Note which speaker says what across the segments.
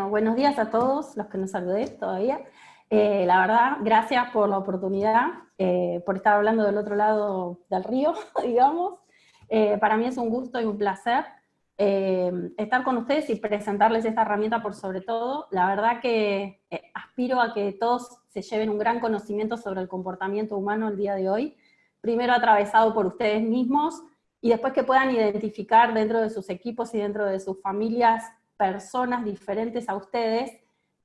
Speaker 1: Buenos días a todos los que nos saludé todavía. La verdad, gracias por la oportunidad, por estar hablando del otro lado del río, digamos. Para mí es un gusto y un placer estar con ustedes y presentarles esta herramienta por sobre todo. La verdad que aspiro a que todos se lleven un gran conocimiento sobre el comportamiento humano el día de hoy, primero atravesado por ustedes mismos, y después que puedan identificar dentro de sus equipos y dentro de sus familias personas diferentes a ustedes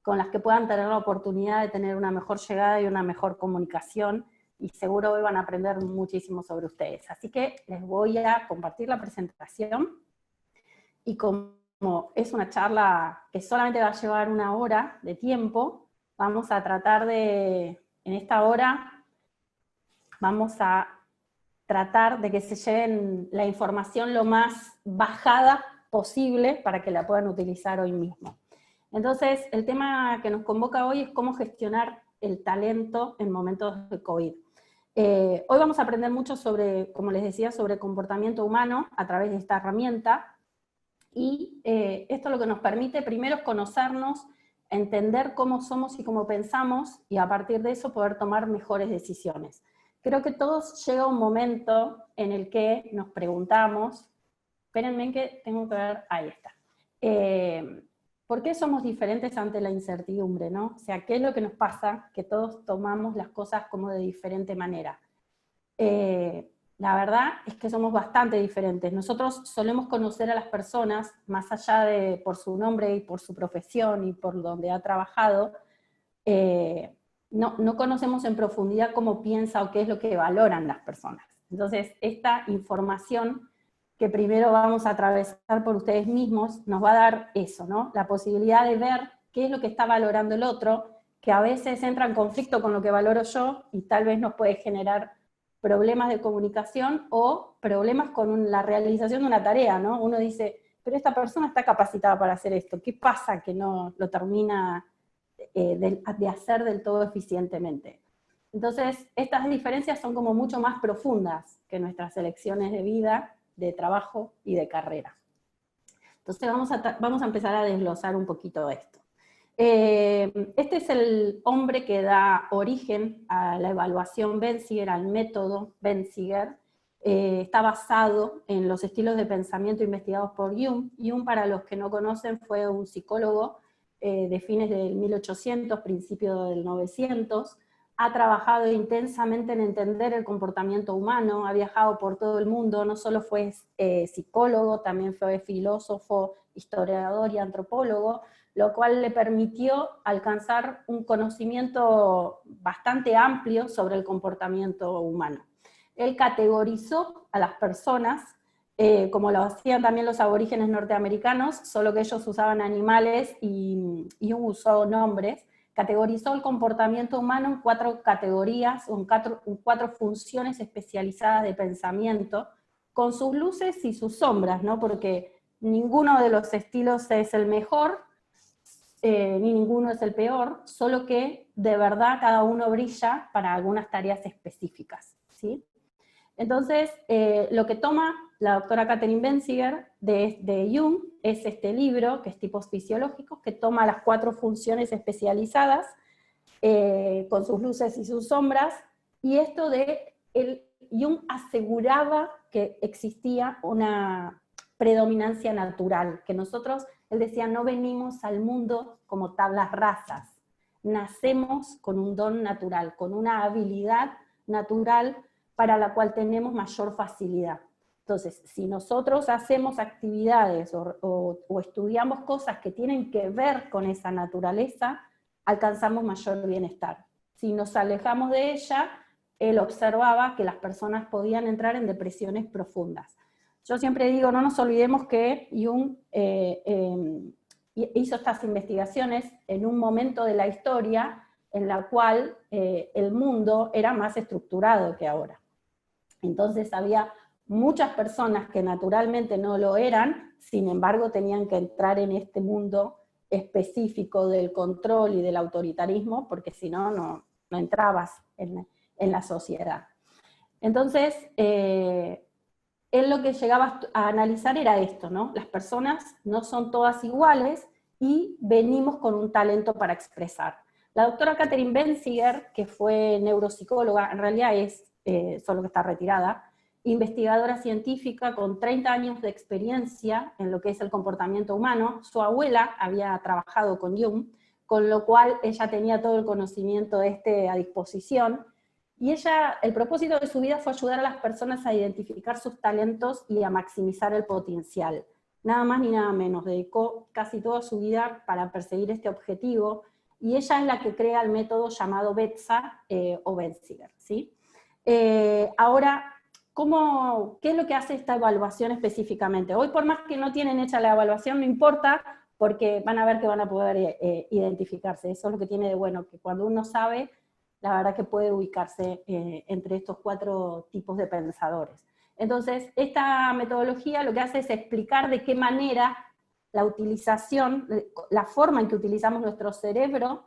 Speaker 1: con las que puedan tener la oportunidad de tener una mejor llegada y una mejor comunicación, y seguro hoy van a aprender muchísimo sobre ustedes. Así que les voy a compartir la presentación, y como es una charla que solamente va a llevar 1 hora de tiempo, vamos a tratar de, en esta hora, vamos a tratar de que se lleven la información lo más bajada posible para que la puedan utilizar hoy mismo. Entonces, el tema que nos convoca hoy es cómo gestionar el talento en momentos de COVID. Hoy vamos a aprender mucho sobre, como les decía, sobre comportamiento humano a través de esta herramienta, y esto lo que nos permite primero es conocernos, entender cómo somos y cómo pensamos, y a partir de eso poder tomar mejores decisiones. Creo que todos llega un momento en el que nos preguntamos, espérenme que tengo que ver, ahí está, ¿por qué somos diferentes ante la incertidumbre, no? O sea, ¿qué es lo que nos pasa? Que todos tomamos las cosas como de diferente manera. La verdad es que somos bastante diferentes. Nosotros solemos conocer a las personas, más allá de por su nombre y por su profesión y por donde ha trabajado, no conocemos en profundidad cómo piensa o qué es lo que valoran las personas. Entonces, esta información que primero vamos a atravesar por ustedes mismos, nos va a dar eso, ¿no? La posibilidad de ver qué es lo que está valorando el otro, que a veces entra en conflicto con lo que valoro yo, y tal vez nos puede generar problemas de comunicación o problemas con la realización de una tarea, ¿no? Uno dice, pero esta persona está capacitada para hacer esto, ¿qué pasa que no lo termina de hacer del todo eficientemente? Entonces, estas diferencias son como mucho más profundas que nuestras elecciones de vida, de trabajo y de carrera. Entonces vamos a empezar a desglosar un poquito esto. Este es el hombre que da origen a la evaluación Benziger, al método Benziger. Está basado en los estilos de pensamiento investigados por Jung. Jung, para los que no conocen, fue un psicólogo de fines del 1800, principio del 900, ha trabajado intensamente en entender el comportamiento humano, ha viajado por todo el mundo, no solo fue psicólogo, también fue filósofo, historiador y antropólogo, lo cual le permitió alcanzar un conocimiento bastante amplio sobre el comportamiento humano. Él categorizó a las personas, como lo hacían también los aborígenes norteamericanos, solo que ellos usaban animales y usó nombres. Categorizó el comportamiento humano en 4 categorías, en 4 funciones especializadas de pensamiento, con sus luces y sus sombras, ¿no? Porque ninguno de los estilos es el mejor, ni ninguno es el peor, solo que de verdad cada uno brilla para algunas tareas específicas, ¿sí? Entonces, lo que toma la doctora Katherine Benziger de Jung es este libro, que es Tipos Fisiológicos, que toma las 4 funciones especializadas, con sus luces y sus sombras, y esto de Jung aseguraba que existía una predominancia natural, que nosotros, él decía, no venimos al mundo como tablas rasas, nacemos con un don natural, con una habilidad natural para la cual tenemos mayor facilidad. Entonces, si nosotros hacemos actividades o estudiamos cosas que tienen que ver con esa naturaleza, alcanzamos mayor bienestar. Si nos alejamos de ella, él observaba que las personas podían entrar en depresiones profundas. Yo siempre digo, no nos olvidemos que Jung hizo estas investigaciones en un momento de la historia en la cual el mundo era más estructurado que ahora. Entonces había muchas personas que naturalmente no lo eran, sin embargo tenían que entrar en este mundo específico del control y del autoritarismo, porque si no, no entrabas en la sociedad. Entonces, él lo que llegaba a analizar era esto, ¿no? Las personas no son todas iguales, y venimos con un talento para expresar. La doctora Catherine Benziger, que fue neuropsicóloga, en realidad es, solo que está retirada, investigadora científica con 30 años de experiencia en lo que es el comportamiento humano. Su abuela había trabajado con Jung, con lo cual ella tenía todo el conocimiento a disposición, y ella, el propósito de su vida fue ayudar a las personas a identificar sus talentos y a maximizar el potencial. Nada más ni nada menos, dedicó casi toda su vida para perseguir este objetivo, y ella es la que crea el método llamado BETSA o Benziger, ¿sí? Ahora, ¿qué es lo que hace esta evaluación específicamente? Hoy, por más que no tienen hecha la evaluación, no importa, porque van a ver que van a poder identificarse. Eso es lo que tiene de bueno, que cuando uno sabe, la verdad que puede ubicarse entre estos 4 tipos de pensadores. Entonces, esta metodología lo que hace es explicar de qué manera la utilización, la forma en que utilizamos nuestro cerebro,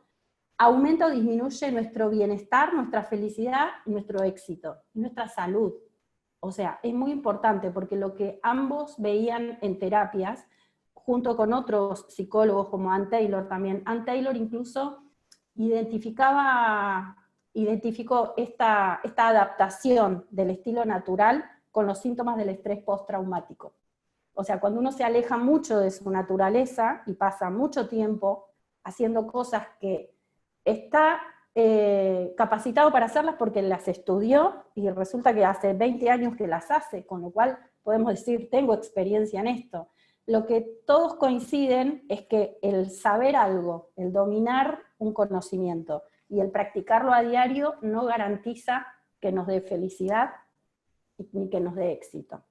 Speaker 1: aumenta o disminuye nuestro bienestar, nuestra felicidad, nuestro éxito, nuestra salud. O sea, es muy importante, porque lo que ambos veían en terapias, junto con otros psicólogos como Ann Taylor también, Ann Taylor incluso identificó esta adaptación del estilo natural con los síntomas del estrés postraumático. O sea, cuando uno se aleja mucho de su naturaleza y pasa mucho tiempo haciendo cosas que está capacitado para hacerlas porque las estudió, y resulta que hace 20 años que las hace, con lo cual podemos decir, tengo experiencia en esto. Lo que todos coinciden es que el saber algo, el dominar un conocimiento y el practicarlo a diario no garantiza que nos dé felicidad ni que nos dé éxito.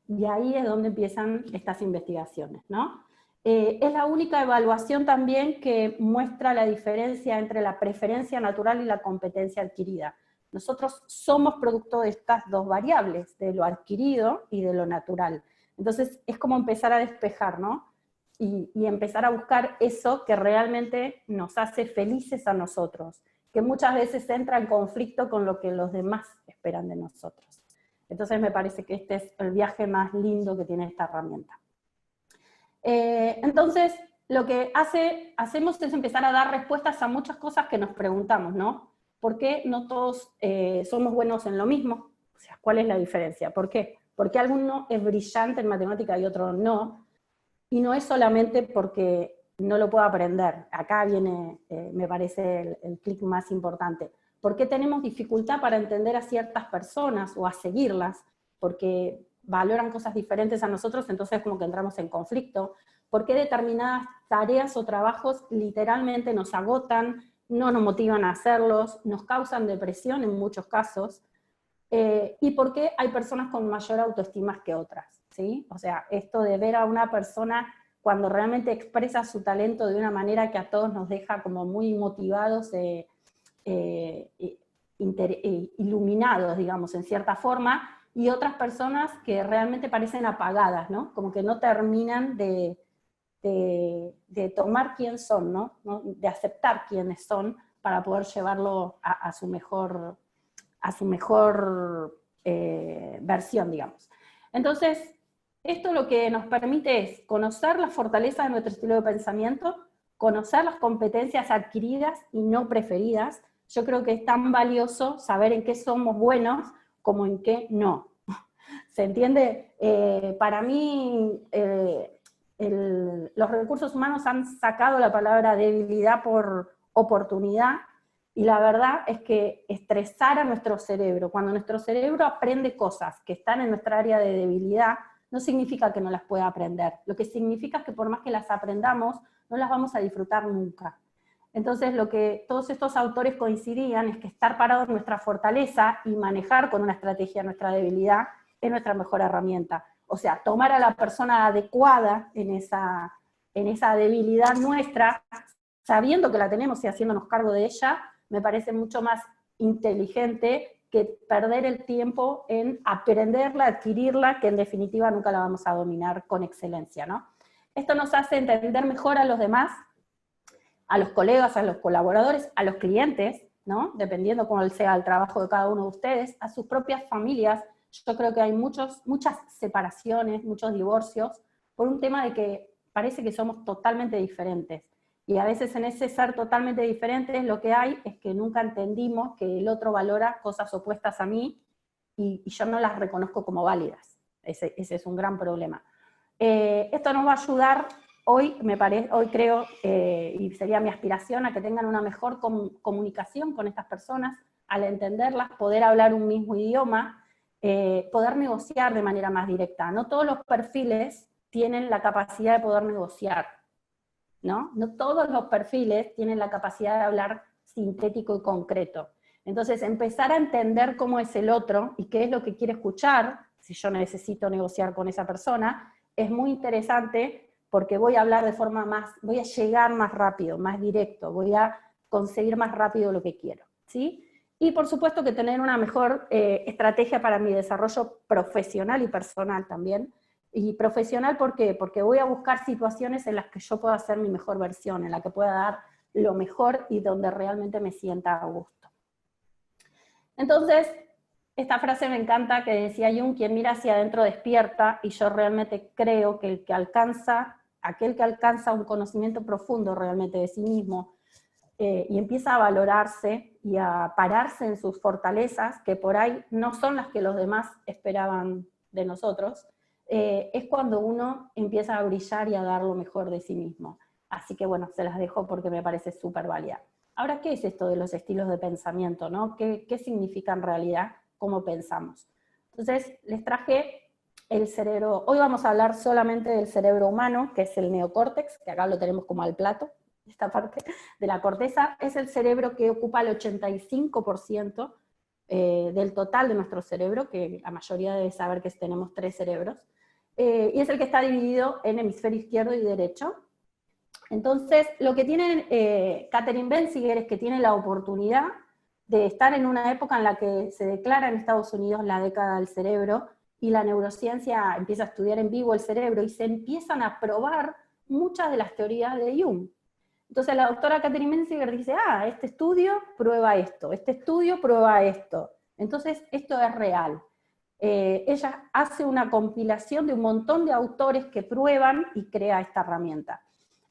Speaker 1: Y ahí es donde empiezan estas investigaciones, ¿no? Es la única evaluación también que muestra la diferencia entre la preferencia natural y la competencia adquirida. Nosotros somos producto de estas 2 variables, de lo adquirido y de lo natural. Entonces es como empezar a despejar, ¿no? Y empezar a buscar eso que realmente nos hace felices a nosotros, que muchas veces entra en conflicto con lo que los demás esperan de nosotros. Entonces me parece que este es el viaje más lindo que tiene esta herramienta. Entonces, lo que hacemos es empezar a dar respuestas a muchas cosas que nos preguntamos, ¿no? ¿Por qué no todos somos buenos en lo mismo? O sea, ¿cuál es la diferencia? ¿Por qué? ¿Por qué alguno es brillante en matemática y otro no? Y no es solamente porque no lo puedo aprender. Acá viene, me parece, el clic más importante. ¿Por qué tenemos dificultad para entender a ciertas personas o a seguirlas? Porque valoran cosas diferentes a nosotros, entonces como que entramos en conflicto. ¿Por qué determinadas tareas o trabajos literalmente nos agotan, no nos motivan a hacerlos, nos causan depresión en muchos casos? ¿Y por qué hay personas con mayor autoestima que otras? ¿Sí? O sea, esto de ver a una persona cuando realmente expresa su talento de una manera que a todos nos deja como muy motivados, iluminados, digamos, en cierta forma, y otras personas que realmente parecen apagadas, ¿no? Como que no terminan de tomar quién son, ¿no? De aceptar quiénes son para poder llevarlo a su mejor versión, digamos. Entonces, esto lo que nos permite es conocer la fortaleza de nuestro estilo de pensamiento, conocer las competencias adquiridas y no preferidas. Yo creo que es tan valioso saber en qué somos buenos como en qué no. ¿Se entiende? Para mí, los recursos humanos han sacado la palabra debilidad por oportunidad, y la verdad es que estresar a nuestro cerebro, cuando nuestro cerebro aprende cosas que están en nuestra área de debilidad, no significa que no las pueda aprender. Lo que significa es que por más que las aprendamos, no las vamos a disfrutar nunca. Entonces, lo que todos estos autores coincidían es que estar parado en nuestra fortaleza y manejar con una estrategia nuestra debilidad es nuestra mejor herramienta. O sea, tomar a la persona adecuada en esa debilidad nuestra, sabiendo que la tenemos y haciéndonos cargo de ella, me parece mucho más inteligente que perder el tiempo en aprenderla, adquirirla, que en definitiva nunca la vamos a dominar con excelencia, ¿no? Esto nos hace entender mejor a los demás, a los colegas, a los colaboradores, a los clientes, ¿no? Dependiendo cómo sea el trabajo de cada uno de ustedes, a sus propias familias. Yo creo que hay muchas separaciones, muchos divorcios, por un tema de que parece que somos totalmente diferentes. Y a veces en ese ser totalmente diferentes lo que hay es que nunca entendimos que el otro valora cosas opuestas a mí y yo no las reconozco como válidas. Ese es un gran problema. Esto nos va a ayudar hoy creo, y sería mi aspiración, a que tengan una mejor comunicación con estas personas, al entenderlas, poder hablar un mismo idioma, poder negociar de manera más directa. No todos los perfiles tienen la capacidad de poder negociar, ¿no? No todos los perfiles tienen la capacidad de hablar sintético y concreto. Entonces, empezar a entender cómo es el otro y qué es lo que quiere escuchar, si yo necesito negociar con esa persona, es muy interesante porque voy a hablar de forma voy a llegar más rápido, más directo, voy a conseguir más rápido lo que quiero, ¿sí? Y por supuesto que tener una mejor estrategia para mi desarrollo profesional y personal también. Y profesional, ¿por qué? Porque voy a buscar situaciones en las que yo pueda hacer mi mejor versión, en la que pueda dar lo mejor y donde realmente me sienta a gusto. Entonces, esta frase me encanta que decía Jung: quien mira hacia adentro despierta, y yo realmente creo que aquel que alcanza un conocimiento profundo realmente de sí mismo, y empieza a valorarse y a pararse en sus fortalezas, que por ahí no son las que los demás esperaban de nosotros, es cuando uno empieza a brillar y a dar lo mejor de sí mismo. Así que bueno, se las dejo porque me parece súper válida. Ahora, ¿qué es esto de los estilos de pensamiento, ¿no? ¿Qué significa en realidad cómo pensamos? Entonces, les traje el cerebro. Hoy vamos a hablar solamente del cerebro humano, que es el neocórtex, que acá lo tenemos como al plato. Esta parte de la corteza es el cerebro que ocupa el 85% del total de nuestro cerebro, que la mayoría debe saber que tenemos 3 cerebros, y es el que está dividido en hemisferio izquierdo y derecho. Entonces, lo que tiene Katherine Benziger es que tiene la oportunidad de estar en una época en la que se declara en Estados Unidos la década del cerebro, y la neurociencia empieza a estudiar en vivo el cerebro, y se empiezan a probar muchas de las teorías de Jung. Entonces la doctora Katherine Benziger dice: este estudio prueba esto, este estudio prueba esto. Entonces esto es real. Ella hace una compilación de un montón de autores que prueban y crea esta herramienta.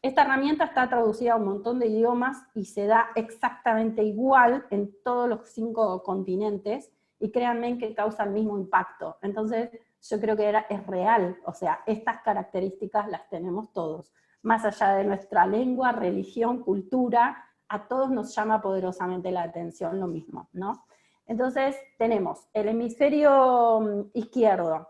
Speaker 1: Esta herramienta está traducida a un montón de idiomas y se da exactamente igual en todos los 5 continentes, y créanme que causa el mismo impacto. Entonces yo creo que es real, o sea, estas características las tenemos todos. Más allá de nuestra lengua, religión, cultura, a todos nos llama poderosamente la atención lo mismo, ¿no? Entonces tenemos el hemisferio izquierdo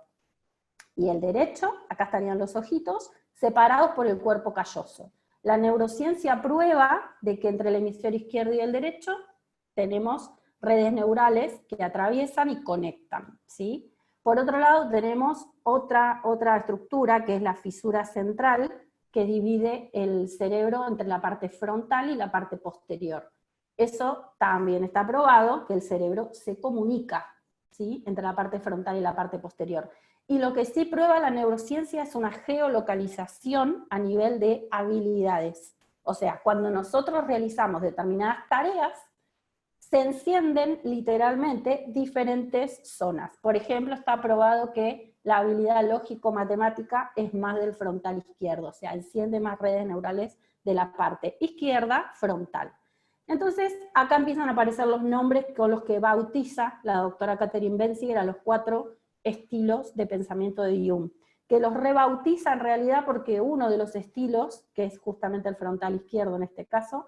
Speaker 1: y el derecho, acá estarían los ojitos, separados por el cuerpo calloso. La neurociencia prueba de que entre el hemisferio izquierdo y el derecho tenemos redes neurales que atraviesan y conectan, ¿sí? Por otro lado tenemos otra estructura, que es la fisura central, que divide el cerebro entre la parte frontal y la parte posterior. Eso también está probado, que el cerebro se comunica, ¿sí?, entre la parte frontal y la parte posterior. Y lo que sí prueba la neurociencia es una geolocalización a nivel de habilidades. O sea, cuando nosotros realizamos determinadas tareas, se encienden literalmente diferentes zonas. Por ejemplo, está probado que la habilidad lógico-matemática es más del frontal izquierdo, o sea, enciende más redes neurales de la parte izquierda frontal. Entonces, acá empiezan a aparecer los nombres con los que bautiza la doctora Katherine Benziger a los 4 estilos de pensamiento de Jung, que los rebautiza en realidad porque uno de los estilos, que es justamente el frontal izquierdo en este caso,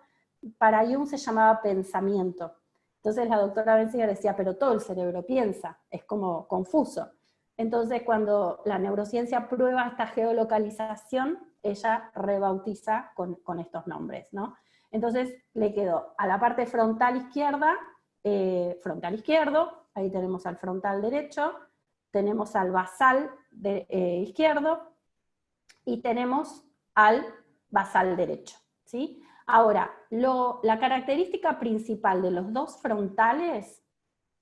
Speaker 1: para Jung se llamaba pensamiento. Entonces la doctora Benziger decía: pero todo el cerebro piensa, es como confuso. Entonces cuando la neurociencia prueba esta geolocalización, ella rebautiza con estos nombres, ¿no? Entonces le quedó a la parte frontal izquierda, frontal izquierdo, ahí tenemos al frontal derecho, tenemos al basal izquierdo, y tenemos al basal derecho, ¿sí? Ahora, la característica principal de los 2 frontales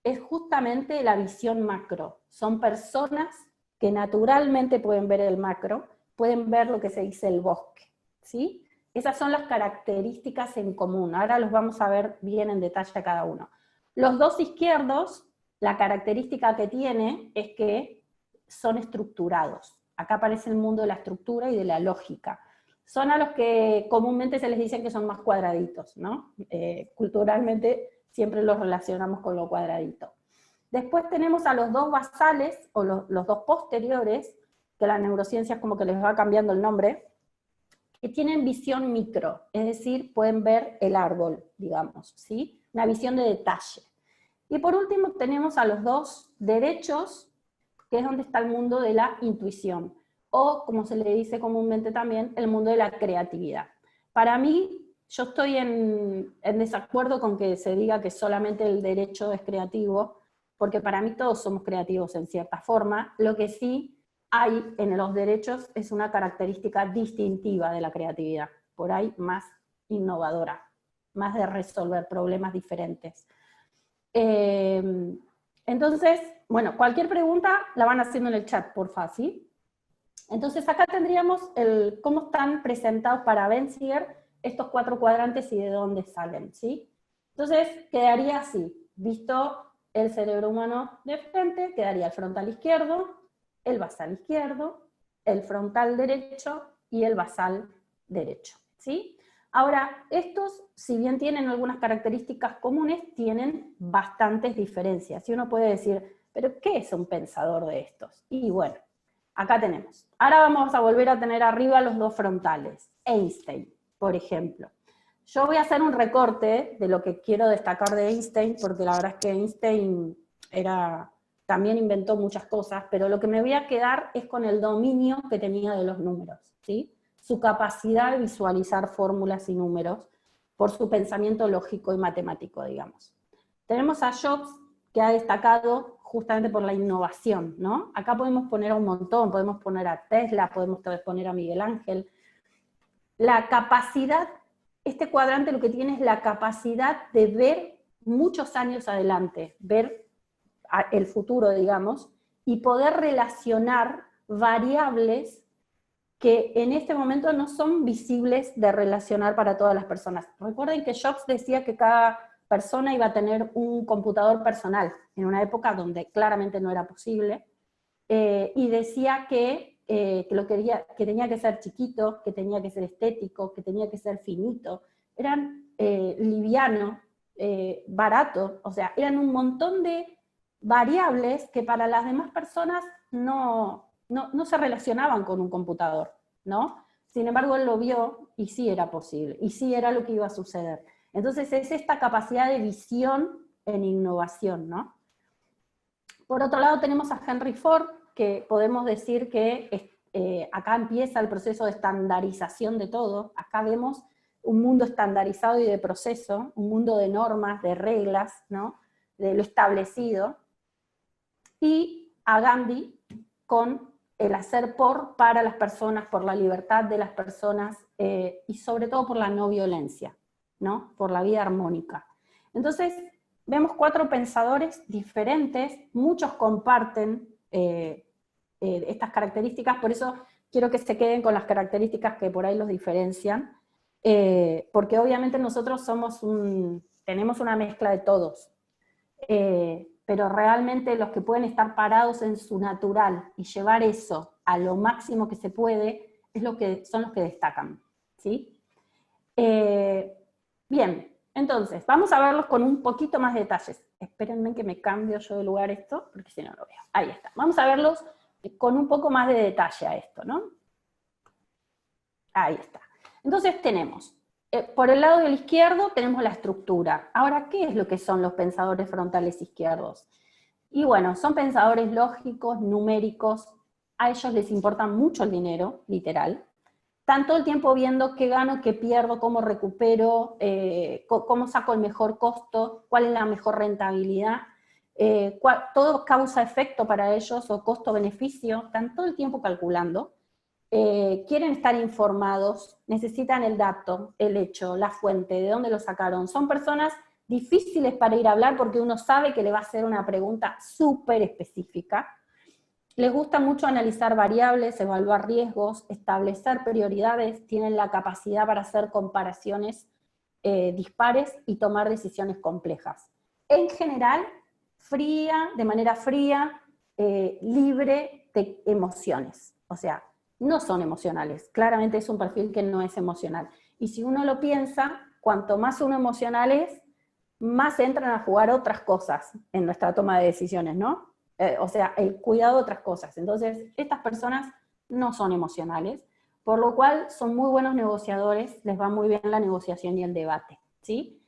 Speaker 1: es justamente la visión macro. Son personas que naturalmente pueden ver el macro, pueden ver lo que se dice el bosque, ¿sí? Esas son las características en común. Ahora los vamos a ver bien en detalle a cada uno. Los 2 izquierdos, la característica que tiene es que son estructurados. Acá aparece el mundo de la estructura y de la lógica. son a los que comúnmente se les dice que son más cuadraditos, ¿no? Culturalmente siempre los relacionamos con lo cuadradito. Después tenemos a los dos basales, o los dos posteriores, que la neurociencia es como que les va cambiando el nombre, que tienen visión micro, es decir, pueden ver el árbol, digamos, ¿sí? Una visión de detalle. Y por último tenemos a los dos derechos, que es donde está el mundo de la intuición, o como se le dice comúnmente también, el mundo de la creatividad. Para mí, yo estoy en desacuerdo con que se diga que solamente el derecho es creativo, porque para mí todos somos creativos en cierta forma. Lo que sí hay en los derechos es una característica distintiva de la creatividad, por ahí más innovadora, más de resolver problemas diferentes. Entonces, bueno, cualquier pregunta la van haciendo en el chat, porfa, ¿sí? Entonces acá tendríamos cómo están presentados para Benziger estos 4 cuadrantes y de dónde salen, ¿sí? Entonces quedaría así, visto el cerebro humano de frente, quedaría el frontal izquierdo, el basal izquierdo, el frontal derecho y el basal derecho, ¿sí? Ahora, estos, si bien tienen algunas características comunes, tienen bastantes diferencias. Y uno puede decir, ¿pero qué es un pensador de estos? Y bueno, acá tenemos. Ahora vamos a volver a tener arriba los dos frontales. Einstein, por ejemplo. Yo voy a hacer un recorte de lo que quiero destacar de Einstein, porque la verdad es que Einstein también inventó muchas cosas, pero lo que me voy a quedar es con el dominio que tenía de los números, ¿sí? Su capacidad de visualizar fórmulas y números, por su pensamiento lógico y matemático, digamos. Tenemos a Jobs, que ha destacado justamente por la innovación, ¿no? Acá podemos poner a un montón, podemos poner a Tesla, podemos poner a Miguel Ángel. La capacidad, este cuadrante lo que tiene es la capacidad de ver muchos años adelante, ver el futuro, digamos, y poder relacionar variables que en este momento no son visibles de relacionar para todas las personas. Recuerden que Jobs decía que cada persona iba a tener un computador personal, en una época donde claramente no era posible, y decía que tenía que ser chiquito, que tenía que ser estético, que tenía que ser finito, eran liviano, barato, o sea, eran un montón de variables que para las demás personas no se relacionaban con un computador, ¿no? Sin embargo, él lo vio y sí era posible, y sí era lo que iba a suceder. Entonces es esta capacidad de visión en innovación, ¿no? Por otro lado tenemos a Henry Ford, que podemos decir que acá empieza el proceso de estandarización de todo. Acá vemos un mundo estandarizado y de proceso, un mundo de normas, de reglas, ¿no? De lo establecido. Y a Gandhi con el hacer para las personas, por la libertad de las personas, y sobre todo por la no violencia, ¿no? Por la vida armónica. Entonces, vemos 4 pensadores diferentes, muchos comparten estas características, por eso quiero que se queden con las características que por ahí los diferencian, porque obviamente nosotros tenemos una mezcla de todos, pero realmente los que pueden estar parados en su natural y llevar eso a lo máximo que se puede, son los que destacan, ¿sí? Bien, entonces, vamos a verlos con un poquito más de detalles. Espérenme que me cambio yo de lugar esto, porque si no lo veo. Ahí está. Vamos a verlos con un poco más de detalle a esto, ¿no? Ahí está. Entonces tenemos, por el lado del izquierdo tenemos la estructura. Ahora, ¿qué es lo que son los pensadores frontales izquierdos? Y bueno, son pensadores lógicos, numéricos, a ellos les importa mucho el dinero, literal. Están todo el tiempo viendo qué gano, qué pierdo, cómo recupero, cómo saco el mejor costo, cuál es la mejor rentabilidad, todo causa-efecto para ellos, o costo-beneficio, están todo el tiempo calculando. Quieren estar informados, necesitan el dato, el hecho, la fuente, de dónde lo sacaron. Son personas difíciles para ir a hablar porque uno sabe que le va a hacer una pregunta súper específica. Les gusta mucho analizar variables, evaluar riesgos, establecer prioridades, tienen la capacidad para hacer comparaciones dispares y tomar decisiones complejas. En general, de manera fría, libre de emociones. O sea, no son emocionales. Claramente es un perfil que no es emocional. Y si uno lo piensa, cuanto más uno emocional es, más entran a jugar otras cosas en nuestra toma de decisiones, ¿no? O sea, el cuidado de otras cosas. Entonces, estas personas no son emocionales, por lo cual son muy buenos negociadores, les va muy bien la negociación y el debate, ¿sí?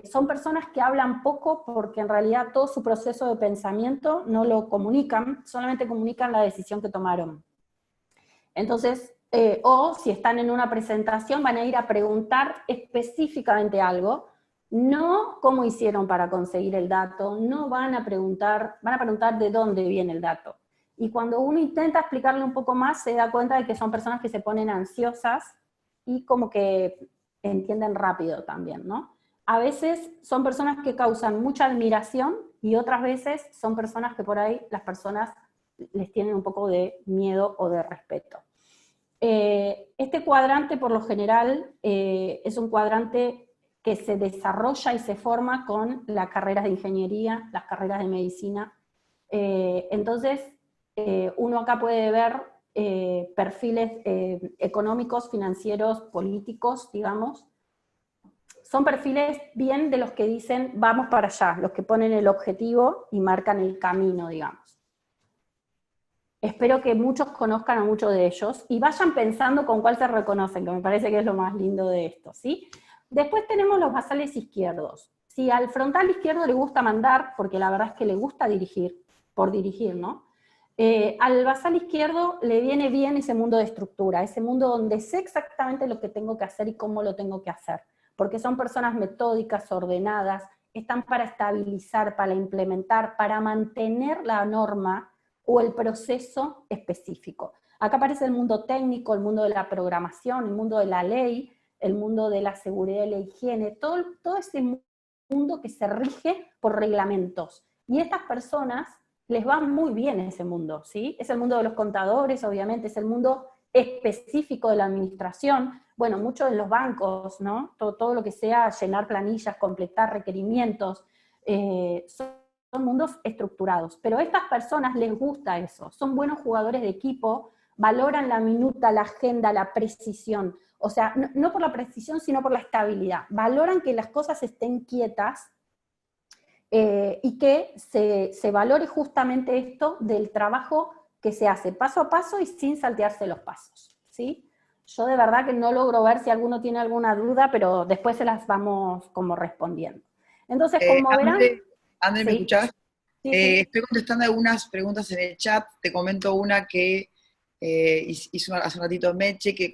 Speaker 1: Son personas que hablan poco porque en realidad todo su proceso de pensamiento no lo comunican, solamente comunican la decisión que tomaron. Entonces, o si están en una presentación van a ir a preguntar específicamente algo, no cómo hicieron para conseguir el dato, no van a preguntar de dónde viene el dato. Y cuando uno intenta explicarle un poco más, se da cuenta de que son personas que se ponen ansiosas y como que entienden rápido también, ¿no? A veces son personas que causan mucha admiración y otras veces son personas que por ahí las personas les tienen un poco de miedo o de respeto. Este cuadrante, por lo general, es un cuadrante que se desarrolla y se forma con las carreras de ingeniería, las carreras de medicina. Entonces, uno acá puede ver perfiles económicos, financieros, políticos, digamos. Son perfiles bien de los que dicen, vamos para allá, los que ponen el objetivo y marcan el camino, digamos. Espero que muchos conozcan a muchos de ellos y vayan pensando con cuál se reconocen, que me parece que es lo más lindo de esto, ¿sí? Después tenemos los basales izquierdos. Si al frontal izquierdo le gusta mandar, porque la verdad es que le gusta dirigir, por dirigir, ¿no? Al basal izquierdo le viene bien ese mundo de estructura, ese mundo donde sé exactamente lo que tengo que hacer y cómo lo tengo que hacer, porque son personas metódicas, ordenadas, están para estabilizar, para implementar, para mantener la norma o el proceso específico. Acá aparece el mundo técnico, el mundo de la programación, el mundo de la ley, el mundo de la seguridad y la higiene, todo ese mundo que se rige por reglamentos. Y estas personas les va muy bien ese mundo, ¿sí? Es el mundo de los contadores, obviamente, es el mundo específico de la administración, bueno, mucho de los bancos, ¿no? Todo lo que sea llenar planillas, completar requerimientos, son mundos estructurados, pero a estas personas les gusta eso, son buenos jugadores de equipo, valoran la minuta, la agenda, la precisión, o sea, no por la precisión, sino por la estabilidad, valoran que las cosas estén quietas y que se valore justamente esto del trabajo que se hace paso a paso y sin saltearse los pasos, ¿sí? Yo de verdad que no logro ver si alguno tiene alguna duda, pero después se las vamos como respondiendo. Entonces, como verán,
Speaker 2: André, ¿me
Speaker 1: sí,
Speaker 2: escuchás?
Speaker 1: sí, sí.
Speaker 2: Estoy contestando algunas preguntas en el chat. Te comento una que hizo hace un ratito Meche, que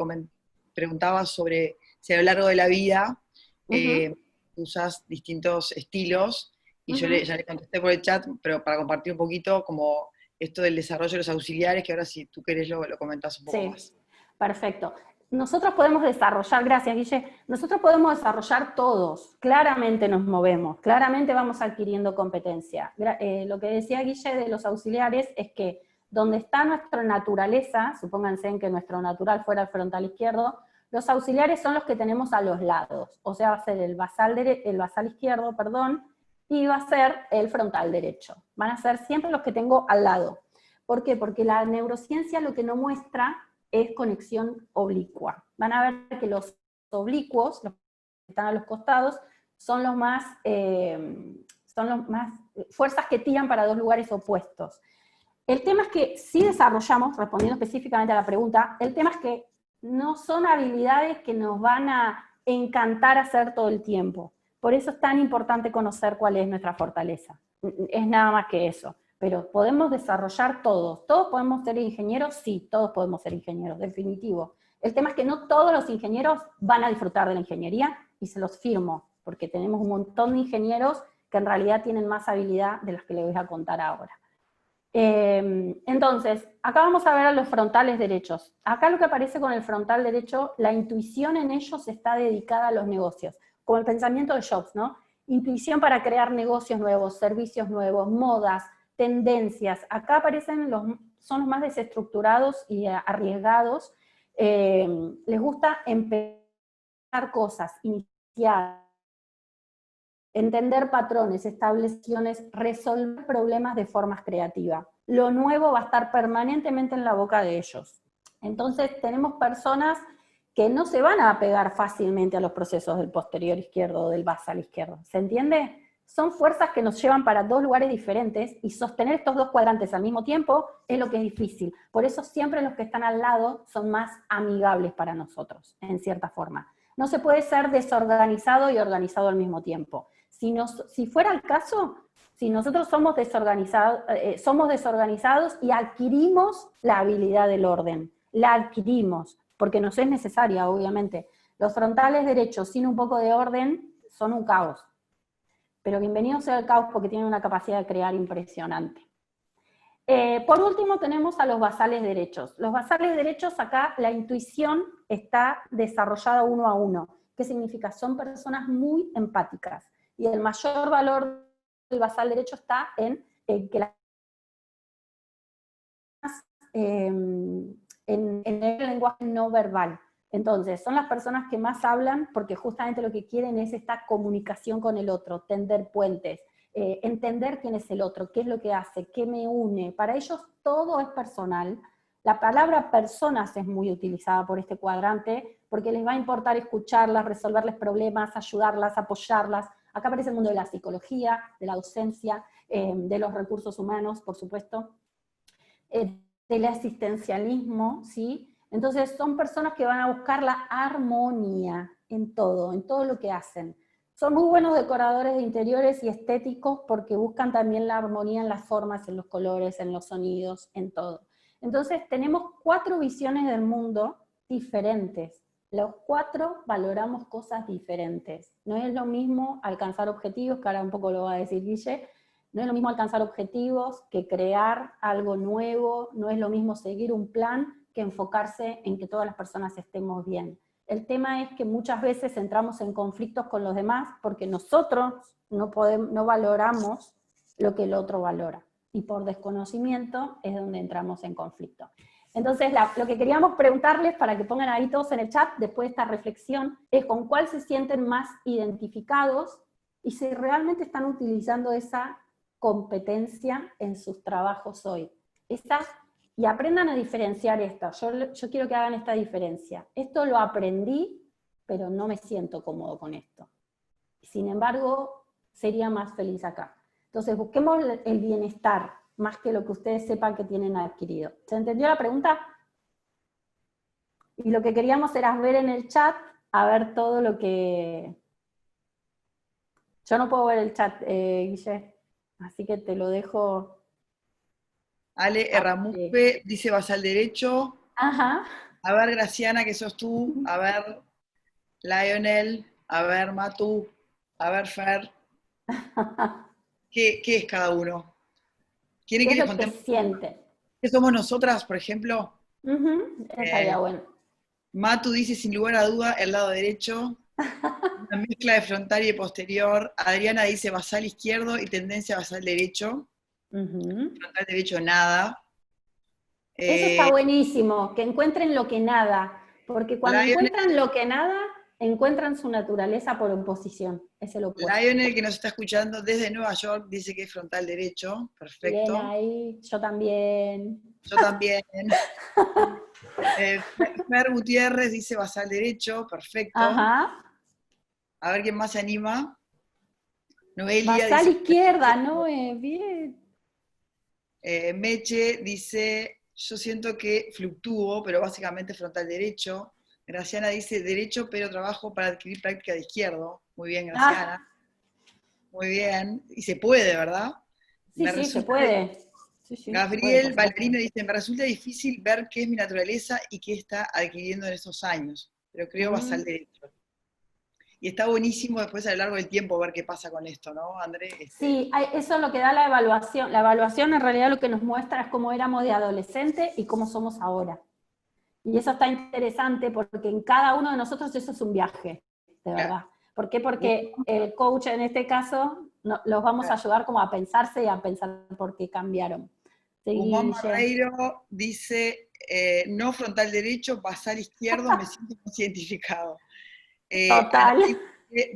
Speaker 2: preguntaba sobre si a lo largo de la vida
Speaker 1: Uh-huh,
Speaker 2: usas distintos estilos, y yo
Speaker 1: uh-huh.
Speaker 2: ya le contesté por el chat, pero para compartir un poquito como esto del desarrollo de los auxiliares, que ahora si tú querés lo comentás un poco
Speaker 1: Sí,
Speaker 2: más.
Speaker 1: perfecto. Nosotros podemos desarrollar, gracias Guille, nosotros podemos desarrollar todos, claramente nos movemos, claramente vamos adquiriendo competencia. Lo que decía Guille de los auxiliares es que donde está nuestra naturaleza, supónganse en que nuestro natural fuera el frontal izquierdo, los auxiliares son los que tenemos a los lados, o sea, va a ser el basal izquierdo, perdón, y va a ser el frontal derecho. Van a ser siempre los que tengo al lado. ¿Por qué? Porque la neurociencia lo que no muestra es conexión oblicua. Van a ver que los oblicuos, los que están a los costados, son los más fuerzas que tiran para dos lugares opuestos. El tema es que si desarrollamos, respondiendo específicamente a la pregunta, el tema es que no son habilidades que nos van a encantar hacer todo el tiempo. Por eso es tan importante conocer cuál es nuestra fortaleza. Es nada más que eso. Pero podemos desarrollar todos. ¿Todos podemos ser ingenieros? Sí, todos podemos ser ingenieros, definitivo. El tema es que no todos los ingenieros van a disfrutar de la ingeniería, y se los firmo, porque tenemos un montón de ingenieros que en realidad tienen más habilidad de las que les voy a contar ahora. Entonces, acá vamos a ver a los frontales derechos. Acá lo que aparece con el frontal derecho, la intuición en ellos está dedicada a los negocios, como el pensamiento de Jobs, ¿no? Intuición para crear negocios nuevos, servicios nuevos, modas, tendencias. Acá aparecen son los más desestructurados y arriesgados. Les gusta empezar cosas, iniciar, entender patrones, establecciones, resolver problemas de forma creativa. Lo nuevo va a estar permanentemente en la boca de ellos. Entonces tenemos personas que no se van a apegar fácilmente a los procesos del posterior izquierdo o del basal izquierdo. ¿Se entiende? Son fuerzas que nos llevan para dos lugares diferentes y sostener estos dos cuadrantes al mismo tiempo es lo que es difícil. Por eso siempre los que están al lado son más amigables para nosotros, en cierta forma. No se puede ser desorganizado y organizado al mismo tiempo. Si fuera el caso, si nosotros somos desorganizados y adquirimos la habilidad del orden, la adquirimos, porque nos es necesaria, obviamente. Los frontales derechos sin un poco de orden son un caos. Pero bienvenido sea el caos porque tienen una capacidad de crear impresionante. Por último tenemos a los basales derechos. Los basales derechos acá la intuición está desarrollada uno a uno. ¿Qué significa? Son personas muy empáticas. Y el mayor valor del basal derecho está en que en el lenguaje no verbal. Entonces, son las personas que más hablan porque justamente lo que quieren es esta comunicación con el otro, tender puentes, entender quién es el otro, qué es lo que hace, qué me une. Para ellos todo es personal. La palabra personas es muy utilizada por este cuadrante porque les va a importar escucharlas, resolverles problemas, ayudarlas, apoyarlas. Acá aparece el mundo de la psicología, de la docencia, de los recursos humanos, por supuesto, del asistencialismo, ¿sí? Entonces son personas que van a buscar la armonía en todo lo que hacen. Son muy buenos decoradores de interiores y estéticos porque buscan también la armonía en las formas, en los colores, en los sonidos, en todo. Entonces tenemos 4 visiones del mundo diferentes. Los 4 valoramos cosas diferentes. No es lo mismo alcanzar objetivos, que ahora un poco lo va a decir Guille, no es lo mismo alcanzar objetivos que crear algo nuevo, no es lo mismo seguir un plan que enfocarse en que todas las personas estemos bien. El tema es que muchas veces entramos en conflictos con los demás porque nosotros no valoramos lo que el otro valora. Y por desconocimiento es donde entramos en conflicto. Entonces, lo que queríamos preguntarles, para que pongan ahí todos en el chat, después de esta reflexión, es con cuál se sienten más identificados y si realmente están utilizando esa competencia en sus trabajos hoy. Y aprendan a diferenciar esto. Yo quiero que hagan esta diferencia. Esto lo aprendí, pero no me siento cómodo con esto. Sin embargo, sería más feliz acá. Entonces, busquemos el bienestar, más que lo que ustedes sepan que tienen adquirido. ¿Se entendió la pregunta? Y lo que queríamos era ver en el chat, a ver todo lo que... Yo no puedo ver el chat, Guille, así que te lo dejo...
Speaker 2: Ale Erramufe dice basal derecho.
Speaker 1: Ajá.
Speaker 2: A ver, Graciana, que sos tú. A ver, Lionel. A ver, Matu. A ver, Fer. ¿Qué es cada uno? ¿Quieren
Speaker 1: ¿Qué
Speaker 2: que
Speaker 1: es
Speaker 2: les
Speaker 1: lo que
Speaker 2: contemos
Speaker 1: siente?
Speaker 2: qué somos nosotras, por ejemplo?
Speaker 1: Estaría bueno.
Speaker 2: Matu dice, sin lugar a duda, el lado derecho. Una mezcla de frontal y posterior. Adriana dice basal izquierdo y tendencia a basal derecho. Frontal derecho, nada.
Speaker 1: Eso está buenísimo, que encuentren lo que nada, porque cuando encuentran lo que nada, encuentran su naturaleza por oposición, es el opuesto.
Speaker 2: Lionel, que nos está escuchando desde Nueva York, dice que es frontal derecho, perfecto.
Speaker 1: Bien ahí, yo también.
Speaker 2: Yo también. Fer Gutiérrez dice basal derecho, perfecto.
Speaker 1: Ajá.
Speaker 2: A ver quién más se anima. Noelia
Speaker 1: basal
Speaker 2: dice...
Speaker 1: izquierda, ¿no? Bien.
Speaker 2: Meche dice, yo siento que fluctúo, pero básicamente frontal derecho. Graciana dice, derecho, pero trabajo para adquirir práctica de izquierdo. Muy bien, Graciana. Muy bien. Y se puede, ¿verdad?
Speaker 1: Sí, se puede.
Speaker 2: Gabriel Ballerino dice, me resulta difícil ver qué es mi naturaleza y qué está adquiriendo en estos años, pero creo basal derecho. Y está buenísimo después a lo largo del tiempo ver qué pasa con esto, ¿no, André?
Speaker 1: Sí, eso es lo que da la evaluación. La evaluación en realidad lo que nos muestra es cómo éramos de adolescente y cómo somos ahora. Y eso está interesante porque en cada uno de nosotros eso es un viaje, de verdad. ¿Por qué? Porque el coach en este caso los vamos a ayudar como a pensarse y a pensar por qué cambiaron.
Speaker 2: Guzmán Barreiro dice, no frontal derecho, basal izquierdo, me siento más identificado.
Speaker 1: Total.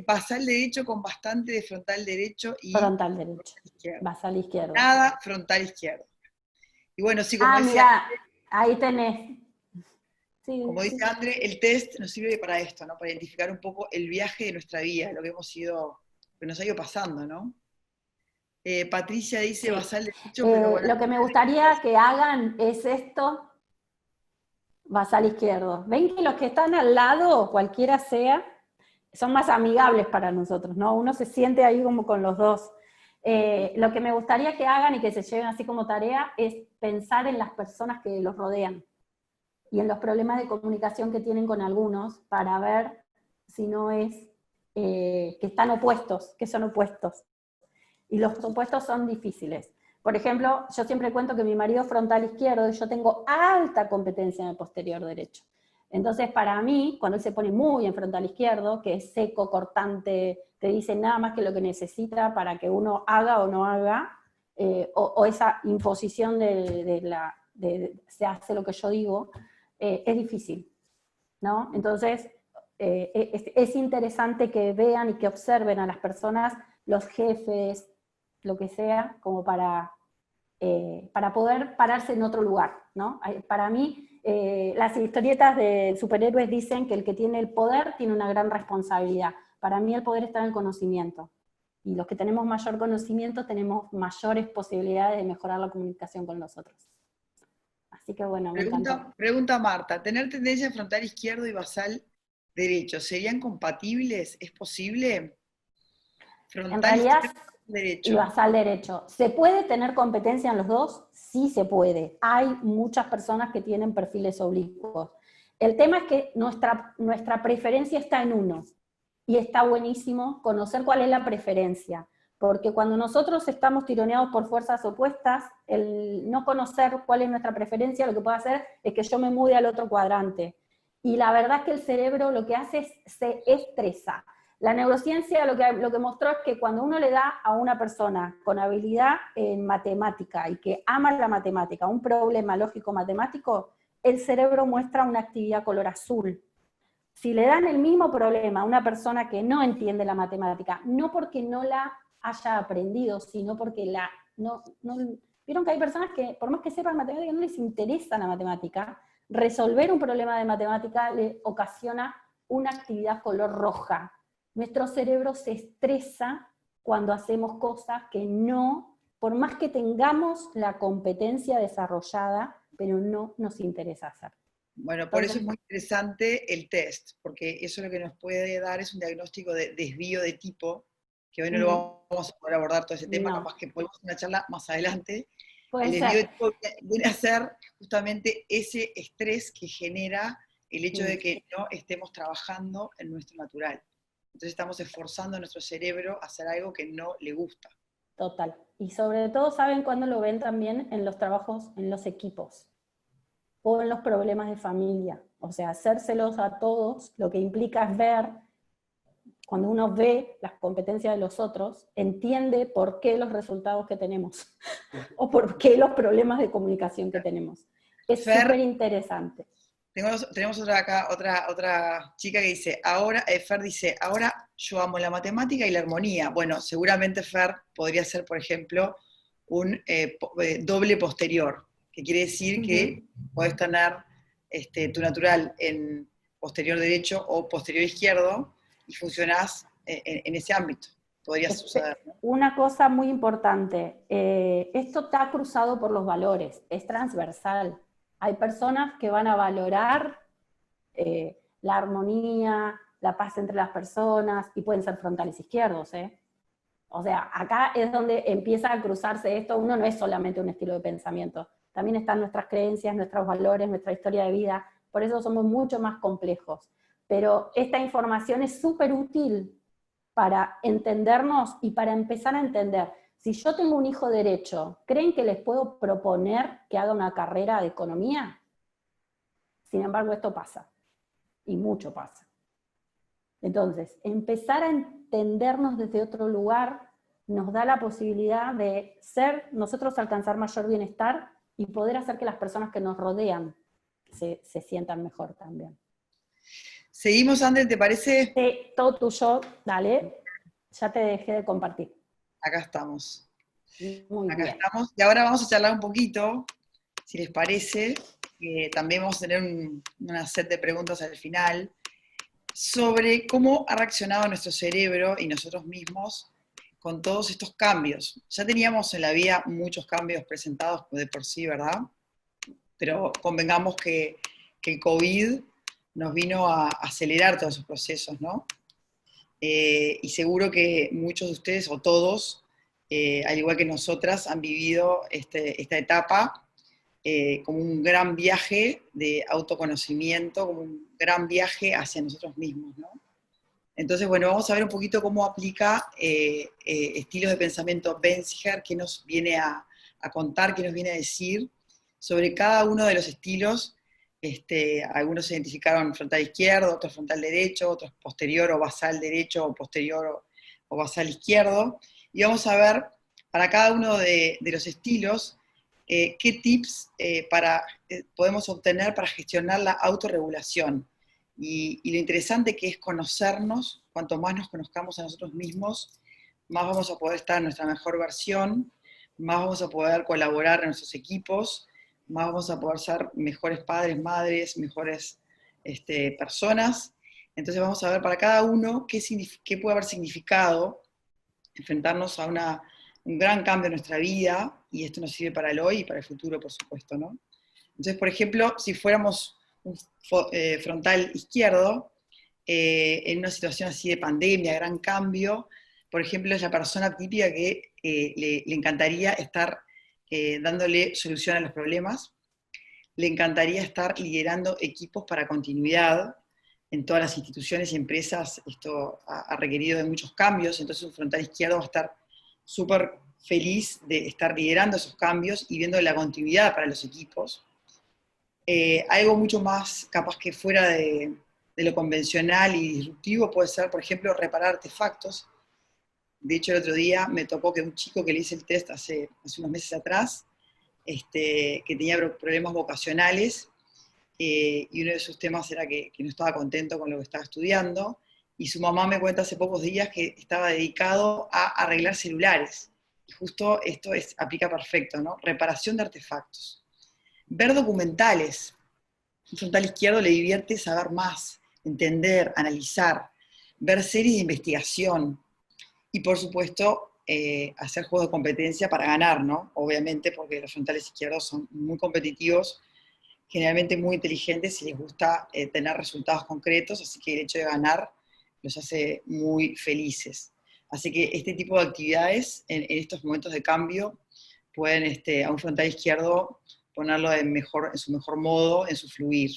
Speaker 2: Basal derecho con bastante de frontal derecho y
Speaker 1: frontal derecho.
Speaker 2: Izquierdo.
Speaker 1: Basal izquierdo.
Speaker 2: Nada frontal izquierdo. Y bueno, sí, como decía...
Speaker 1: Mira, ahí tenés. Sí,
Speaker 2: Como dice André, el test nos sirve para esto, ¿no? Para identificar un poco el viaje de nuestra vida, lo que nos ha ido pasando, ¿no? Patricia dice
Speaker 1: sí.
Speaker 2: basal derecho, pero bueno.
Speaker 1: Lo que me gustaría que hagan es esto, basal izquierdo. ¿Ven que los que están al lado, cualquiera sea, son más amigables para nosotros, ¿no? Uno se siente ahí como con los dos. Lo que me gustaría que hagan y que se lleven así como tarea es pensar en las personas que los rodean y en los problemas de comunicación que tienen con algunos para ver si no es que están opuestos, que son opuestos. Y los opuestos son difíciles. Por ejemplo, yo siempre cuento que mi marido es frontal izquierdo y yo tengo alta competencia en el posterior derecho. Entonces, para mí, cuando él se pone muy en frontal izquierdo, que es seco, cortante, te dice nada más que lo que necesita para que uno haga o no haga, o esa imposición de se hace lo que yo digo, es difícil, ¿no? Entonces, es interesante que vean y que observen a las personas, los jefes, lo que sea, como para poder pararse en otro lugar, ¿no? Para mí, las historietas de superhéroes dicen que el que tiene el poder tiene una gran responsabilidad. Para mí el poder está en el conocimiento. Y los que tenemos mayor conocimiento tenemos mayores posibilidades de mejorar la comunicación con los otros. Así que bueno, me encantó.
Speaker 2: Pregunta Marta, ¿tener tendencia frontal izquierdo y basal derecho, ¿serían compatibles? ¿Es posible?
Speaker 1: En
Speaker 2: Frontal
Speaker 1: realidad,
Speaker 2: izquierdo y
Speaker 1: y
Speaker 2: derecho.
Speaker 1: basal derecho. ¿Se puede tener competencia en los dos? Sí se puede. Hay muchas personas que tienen perfiles oblicuos. El tema es que nuestra preferencia está en uno. Y está buenísimo conocer cuál es la preferencia. Porque cuando nosotros estamos tironeados por fuerzas opuestas, el no conocer cuál es nuestra preferencia lo que puede hacer es que yo me mude al otro cuadrante. Y la verdad es que el cerebro lo que hace es se estresa. La neurociencia lo que mostró es que cuando uno le da a una persona con habilidad en matemática y que ama la matemática, un problema lógico matemático, el cerebro muestra una actividad color azul. Si le dan el mismo problema a una persona que no entiende la matemática, no porque no la haya aprendido, sino porque vieron que hay personas que, por más que sepan matemática, no les interesa la matemática, resolver un problema de matemática le ocasiona una actividad color roja. Nuestro cerebro se estresa cuando hacemos cosas que no, por más que tengamos la competencia desarrollada, pero no nos interesa hacer.
Speaker 2: Bueno, por eso es muy interesante el test, porque eso lo que nos puede dar es un diagnóstico de desvío de tipo, que hoy no lo vamos a poder abordar todo ese tema, capaz que podemos hacer una charla más adelante. El desvío de tipo viene a ser justamente ese estrés que genera el hecho de que no estemos trabajando en nuestro natural. Entonces estamos esforzando a nuestro cerebro a hacer algo que no le gusta.
Speaker 1: Total. Y sobre todo, ¿saben cuándo lo ven también? En los trabajos, en los equipos, o en los problemas de familia. O sea, hacérselos a todos, lo que implica es ver, cuando uno ve las competencias de los otros, entiende por qué los resultados que tenemos, o por qué los problemas de comunicación que tenemos. Es súper interesante.
Speaker 2: Tenemos otra chica que dice, Fer dice, ahora yo amo la matemática y la armonía. Bueno, seguramente Fer podría ser, por ejemplo, un doble posterior, que quiere decir que podés tener tu natural en posterior derecho o posterior izquierdo y funcionás en ese ámbito. Podría suceder, ¿no?
Speaker 1: Una cosa muy importante, esto está cruzado por los valores, es transversal. Hay personas que van a valorar la armonía, la paz entre las personas, y pueden ser frontales izquierdos, ¿eh? O sea, acá es donde empieza a cruzarse esto. Uno no es solamente un estilo de pensamiento, también están nuestras creencias, nuestros valores, nuestra historia de vida, por eso somos mucho más complejos. Pero esta información es súper útil para entendernos y para empezar a entender. Si yo tengo un hijo derecho, ¿creen que les puedo proponer que haga una carrera de economía? Sin embargo, esto pasa, y mucho pasa. Entonces, empezar a entendernos desde otro lugar nos da la posibilidad de nosotros alcanzar mayor bienestar y poder hacer que las personas que nos rodean se sientan mejor también.
Speaker 2: Seguimos, André, ¿te parece?
Speaker 1: Sí, todo tuyo, dale, ya te dejé de compartir.
Speaker 2: Acá estamos.
Speaker 1: Muy bien.
Speaker 2: Acá estamos. Y ahora vamos a charlar un poquito, si les parece, que también vamos a tener una set de preguntas al final, sobre cómo ha reaccionado nuestro cerebro y nosotros mismos con todos estos cambios. Ya teníamos en la vida muchos cambios presentados de por sí, ¿verdad? Pero convengamos que el COVID nos vino a acelerar todos esos procesos, ¿no? Y seguro que muchos de ustedes, o todos, al igual que nosotras, han vivido esta etapa como un gran viaje de autoconocimiento, como un gran viaje hacia nosotros mismos, ¿no? Entonces, bueno, vamos a ver un poquito cómo aplica estilos de pensamiento Benziger, qué nos viene a contar, qué nos viene a decir sobre cada uno de los estilos. Algunos se identificaron frontal izquierdo, otros frontal derecho, otros posterior o basal derecho, o posterior o basal izquierdo. Y vamos a ver para cada uno de los estilos qué tips podemos obtener para gestionar la autorregulación. Y lo interesante que es conocernos. Cuanto más nos conozcamos a nosotros mismos, más vamos a poder estar en nuestra mejor versión, más vamos a poder colaborar en nuestros equipos, más vamos a poder ser mejores padres, madres, mejores personas. Entonces vamos a ver para cada uno qué puede haber significado enfrentarnos a un gran cambio en nuestra vida, y esto nos sirve para el hoy y para el futuro, por supuesto, ¿no? Entonces, por ejemplo, si fuéramos un frontal izquierdo, en una situación así de pandemia, gran cambio, por ejemplo, es la persona típica que le encantaría estar dándole solución a los problemas, le encantaría estar liderando equipos para continuidad. En todas las instituciones y empresas esto ha requerido de muchos cambios, entonces un frontal izquierdo va a estar súper feliz de estar liderando esos cambios y viendo la continuidad para los equipos. Algo mucho más capaz que fuera de lo convencional y disruptivo puede ser, por ejemplo, reparar artefactos. De hecho, el otro día me tocó que un chico que le hice el test hace unos meses atrás, que tenía problemas vocacionales, y uno de sus temas era que no estaba contento con lo que estaba estudiando, y su mamá me cuenta hace pocos días que estaba dedicado a arreglar celulares. Y justo esto aplica perfecto, ¿no? Reparación de artefactos. Ver documentales. Un frontal izquierdo le divierte saber más, entender, analizar, ver series de investigación y, por supuesto, hacer juegos de competencia para ganar, ¿no? Obviamente, porque los frontales izquierdos son muy competitivos, generalmente muy inteligentes y les gusta tener resultados concretos, así que el hecho de ganar los hace muy felices. Así que este tipo de actividades en estos momentos de cambio pueden a un frontal izquierdo ponerlo en su mejor modo, en su fluir.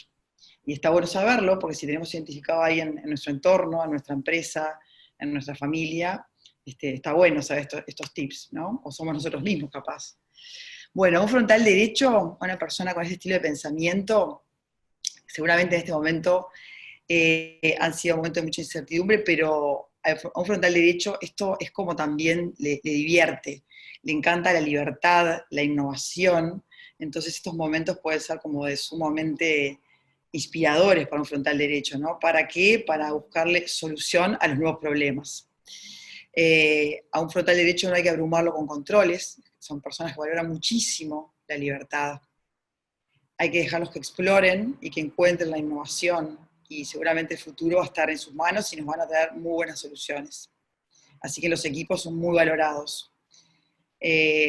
Speaker 2: Y está bueno saberlo, porque si tenemos identificado ahí en nuestro entorno, en nuestra empresa, en nuestra familia, está bueno saber estos tips, ¿no? O somos nosotros mismos capaz. Bueno, un frontal derecho, una persona con ese estilo de pensamiento, seguramente en este momento han sido momentos de mucha incertidumbre, pero a un frontal derecho esto es como también le divierte, le encanta la libertad, la innovación, entonces estos momentos pueden ser como de sumamente inspiradores para un frontal derecho, ¿no? ¿Para qué? Para buscarle solución a los nuevos problemas. A un frontal derecho no hay que abrumarlo con controles, son personas que valoran muchísimo la libertad. Hay que dejarlos que exploren y que encuentren la innovación, y seguramente el futuro va a estar en sus manos y nos van a traer muy buenas soluciones. Así que los equipos son muy valorados.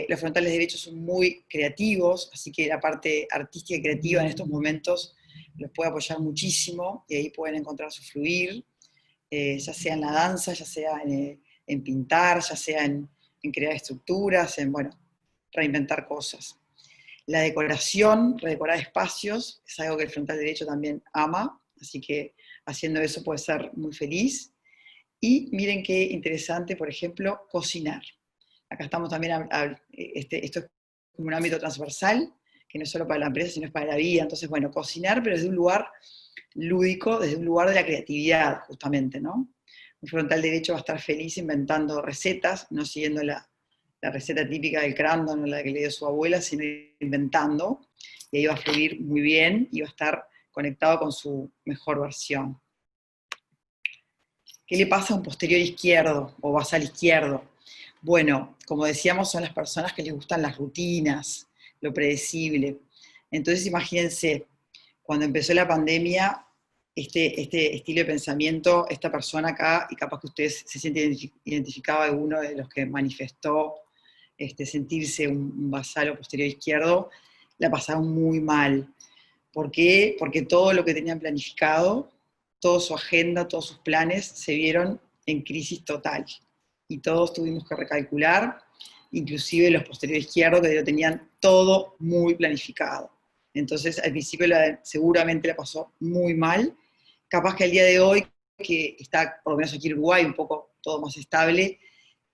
Speaker 2: Los frontales derechos son muy creativos, así que la parte artística y creativa en estos momentos los puede apoyar muchísimo, y ahí pueden encontrar su fluir, ya sea en la danza, ya sea en pintar, ya sea en crear estructuras, en, bueno, reinventar cosas. La decoración, redecorar espacios, es algo que el frontal derecho también ama, así que haciendo eso puede ser muy feliz. Y miren qué interesante, por ejemplo, cocinar. Acá estamos también, esto es como un ámbito transversal, que no es solo para la empresa, sino es para la vida. Entonces, bueno, cocinar, pero desde un lugar lúdico, desde un lugar de la creatividad, justamente, ¿no? Un frontal derecho va a estar feliz inventando recetas, no siguiendo la receta típica del Crandon o la que le dio su abuela, sino inventando, y ahí va a fluir muy bien y va a estar conectado con su mejor versión. ¿Qué le pasa a un posterior izquierdo o basal izquierdo? Bueno, como decíamos, son las personas que les gustan las rutinas, lo predecible. Entonces imagínense, cuando empezó la pandemia, este estilo de pensamiento, esta persona acá, y capaz que ustedes se sienten identificado alguno de los que manifestó sentirse un vasalo posterior izquierdo, la pasaron muy mal. ¿Por qué? Porque todo lo que tenían planificado, toda su agenda, todos sus planes se vieron en crisis total. Y todos tuvimos que recalcular, inclusive los posteriores izquierdos, que lo tenían todo muy planificado. Entonces, al principio seguramente la pasó muy mal. Capaz que al día de hoy, que está, por lo menos aquí en Uruguay, un poco todo más estable,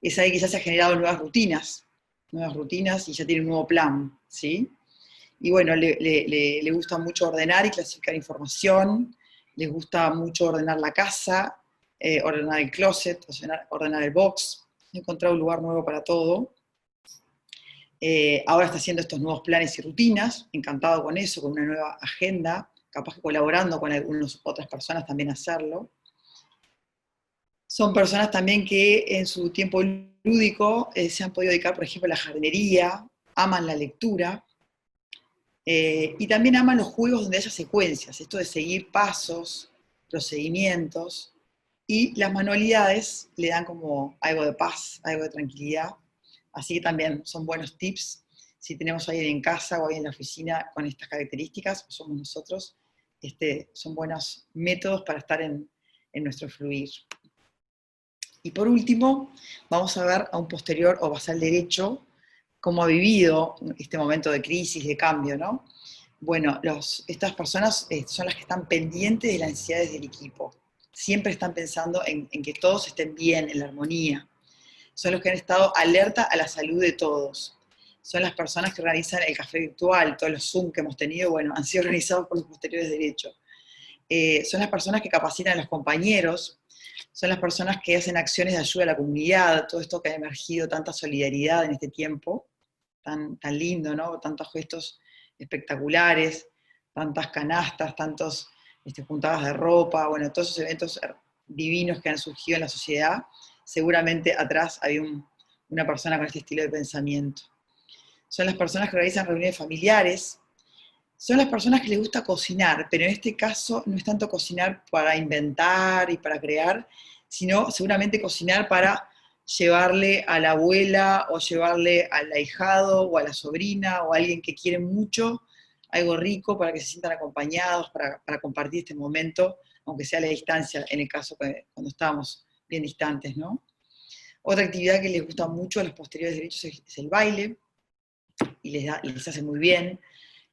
Speaker 2: es ahí que ya se han generado nuevas rutinas y ya tiene un nuevo plan, ¿sí? Y bueno, le gusta mucho ordenar y clasificar información, les gusta mucho ordenar la casa, ordenar el closet, ordenar el box, encontrar un lugar nuevo para todo. Ahora está haciendo estos nuevos planes y rutinas, encantado con eso, con una nueva agenda, capaz que colaborando con algunas otras personas también hacerlo. Son personas también que en su tiempo lúdico se han podido dedicar, por ejemplo, a la jardinería, aman la lectura, y también aman los juegos donde haya secuencias, esto de seguir pasos, procedimientos, y las manualidades le dan como algo de paz, algo de tranquilidad, así que también son buenos tips. Si tenemos a alguien en casa o alguien en la oficina con estas características, o somos nosotros, son buenos métodos para estar en nuestro fluir. Y por último, vamos a ver a un posterior o basal derecho cómo ha vivido este momento de crisis, de cambio, ¿no? Bueno, estas personas son las que están pendientes de las necesidades del equipo. Siempre están pensando en que todos estén bien, en la armonía. Son los que han estado alerta a la salud de todos. Son las personas que organizan el café virtual, todos los Zoom que hemos tenido, bueno, han sido organizados por los posteriores derechos. Son las personas que capacitan a los compañeros, son las personas que hacen acciones de ayuda a la comunidad, todo esto que ha emergido, tanta solidaridad en este tiempo, tan lindo, ¿no? Tantos gestos espectaculares, tantas canastas, tantos juntadas de ropa, bueno, todos esos eventos divinos que han surgido en la sociedad, seguramente atrás había una persona con este estilo de pensamiento. Son las personas que realizan reuniones familiares, son las personas que les gusta cocinar, pero en este caso no es tanto cocinar para inventar y para crear, sino seguramente cocinar para llevarle a la abuela o llevarle al ahijado o a la sobrina o a alguien que quiere mucho, algo rico para que se sientan acompañados, para compartir este momento, aunque sea a la distancia, en el caso cuando estábamos bien distantes, ¿no? Otra actividad que les gusta mucho a los posteriores derechos es el baile, y les hace muy bien,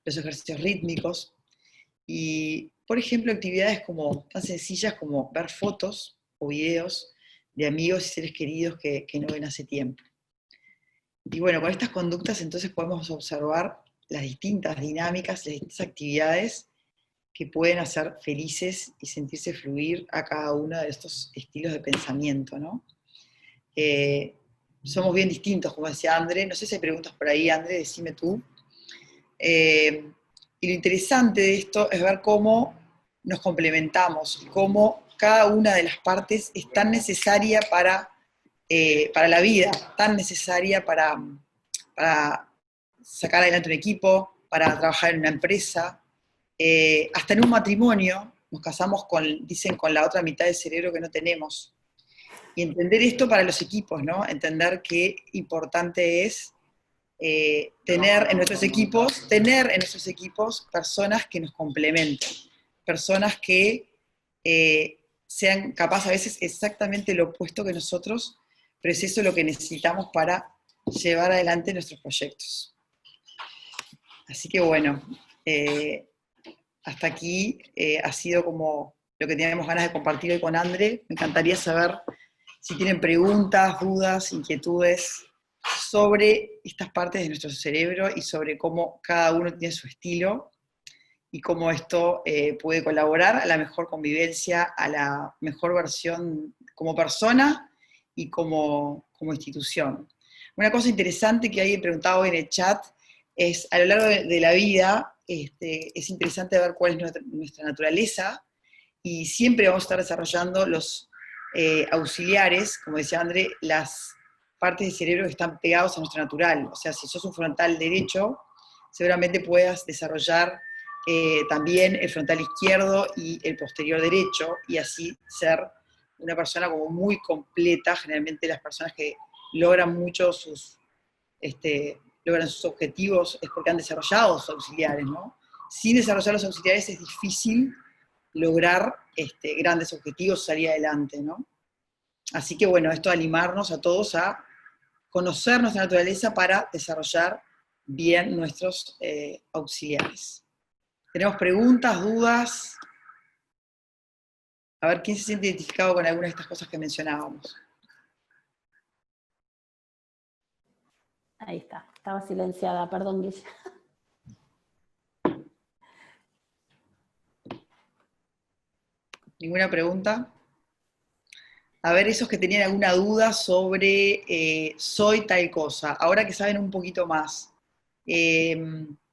Speaker 2: los ejercicios rítmicos, y, por ejemplo, actividades tan sencillas como ver fotos o videos de amigos y seres queridos que no ven hace tiempo. Y bueno, con estas conductas entonces podemos observar las distintas dinámicas, las distintas actividades que pueden hacer felices y sentirse fluir a cada uno de estos estilos de pensamiento, ¿no? Somos bien distintos, como decía André, no sé si hay preguntas por ahí, André, decime tú. Y lo interesante de esto es ver cómo nos complementamos y cómo cada una de las partes es tan necesaria para la vida, tan necesaria para sacar adelante un equipo, para trabajar en una empresa, hasta en un matrimonio. Nos casamos dicen, con la otra mitad del cerebro que no tenemos. Y entender esto para los equipos, ¿no? Entender qué importante es tener en nuestros equipos personas que nos complementen, personas que sean capaces a veces exactamente lo opuesto que nosotros, pero es eso lo que necesitamos para llevar adelante nuestros proyectos. Así que bueno, hasta aquí ha sido como lo que teníamos ganas de compartir hoy con André. Me encantaría saber si tienen preguntas, dudas, inquietudes sobre estas partes de nuestro cerebro y sobre cómo cada uno tiene su estilo y cómo esto puede colaborar a la mejor convivencia, a la mejor versión como persona y como institución. Una cosa interesante que alguien preguntaba hoy en el chat es, a lo largo de la vida, es interesante ver cuál es nuestra naturaleza, y siempre vamos a estar desarrollando los auxiliares, como decía André, las partes del cerebro que están pegados a nuestro natural. O sea, si sos un frontal derecho, seguramente puedas desarrollar también el frontal izquierdo y el posterior derecho, y así ser una persona como muy completa. Generalmente las personas que logran mucho logran sus objetivos es porque han desarrollado sus auxiliares, ¿no? Sin desarrollar los auxiliares es difícil lograr grandes objetivos, salir adelante, ¿no? Así que bueno, esto de animarnos a todos a conocer nuestra naturaleza para desarrollar bien nuestros auxiliares. ¿Tenemos preguntas, dudas? A ver, ¿quién se siente identificado con alguna de estas cosas que mencionábamos?
Speaker 1: Ahí está, estaba silenciada, perdón, Guille.
Speaker 2: ¿Ninguna pregunta? A ver, esos que tenían alguna duda sobre soy tal cosa, ahora que saben un poquito más.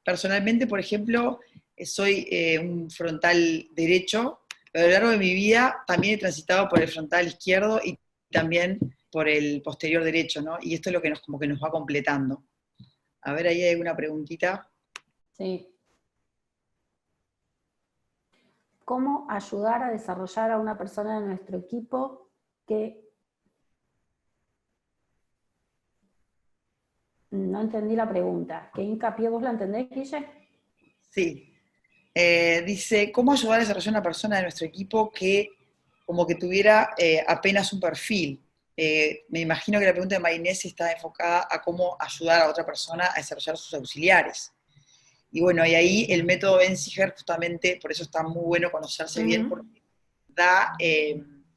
Speaker 2: Personalmente, por ejemplo, soy un frontal derecho, pero a lo largo de mi vida también he transitado por el frontal izquierdo y también por el posterior derecho, ¿no? Y esto es lo que como que nos va completando. A ver, ahí hay alguna preguntita.
Speaker 1: Sí. ¿Cómo ayudar a desarrollar a una persona de nuestro equipo que... No entendí la pregunta. ¿Qué hincapié vos la entendés, Guille?
Speaker 2: Sí. Dice, ¿cómo ayudar a desarrollar a una persona de nuestro equipo que como que tuviera apenas un perfil? Me imagino que la pregunta de Marinés está enfocada a cómo ayudar a otra persona a desarrollar sus auxiliares. Y bueno, y ahí el método Benziger justamente, por eso está muy bueno conocerse bien, porque da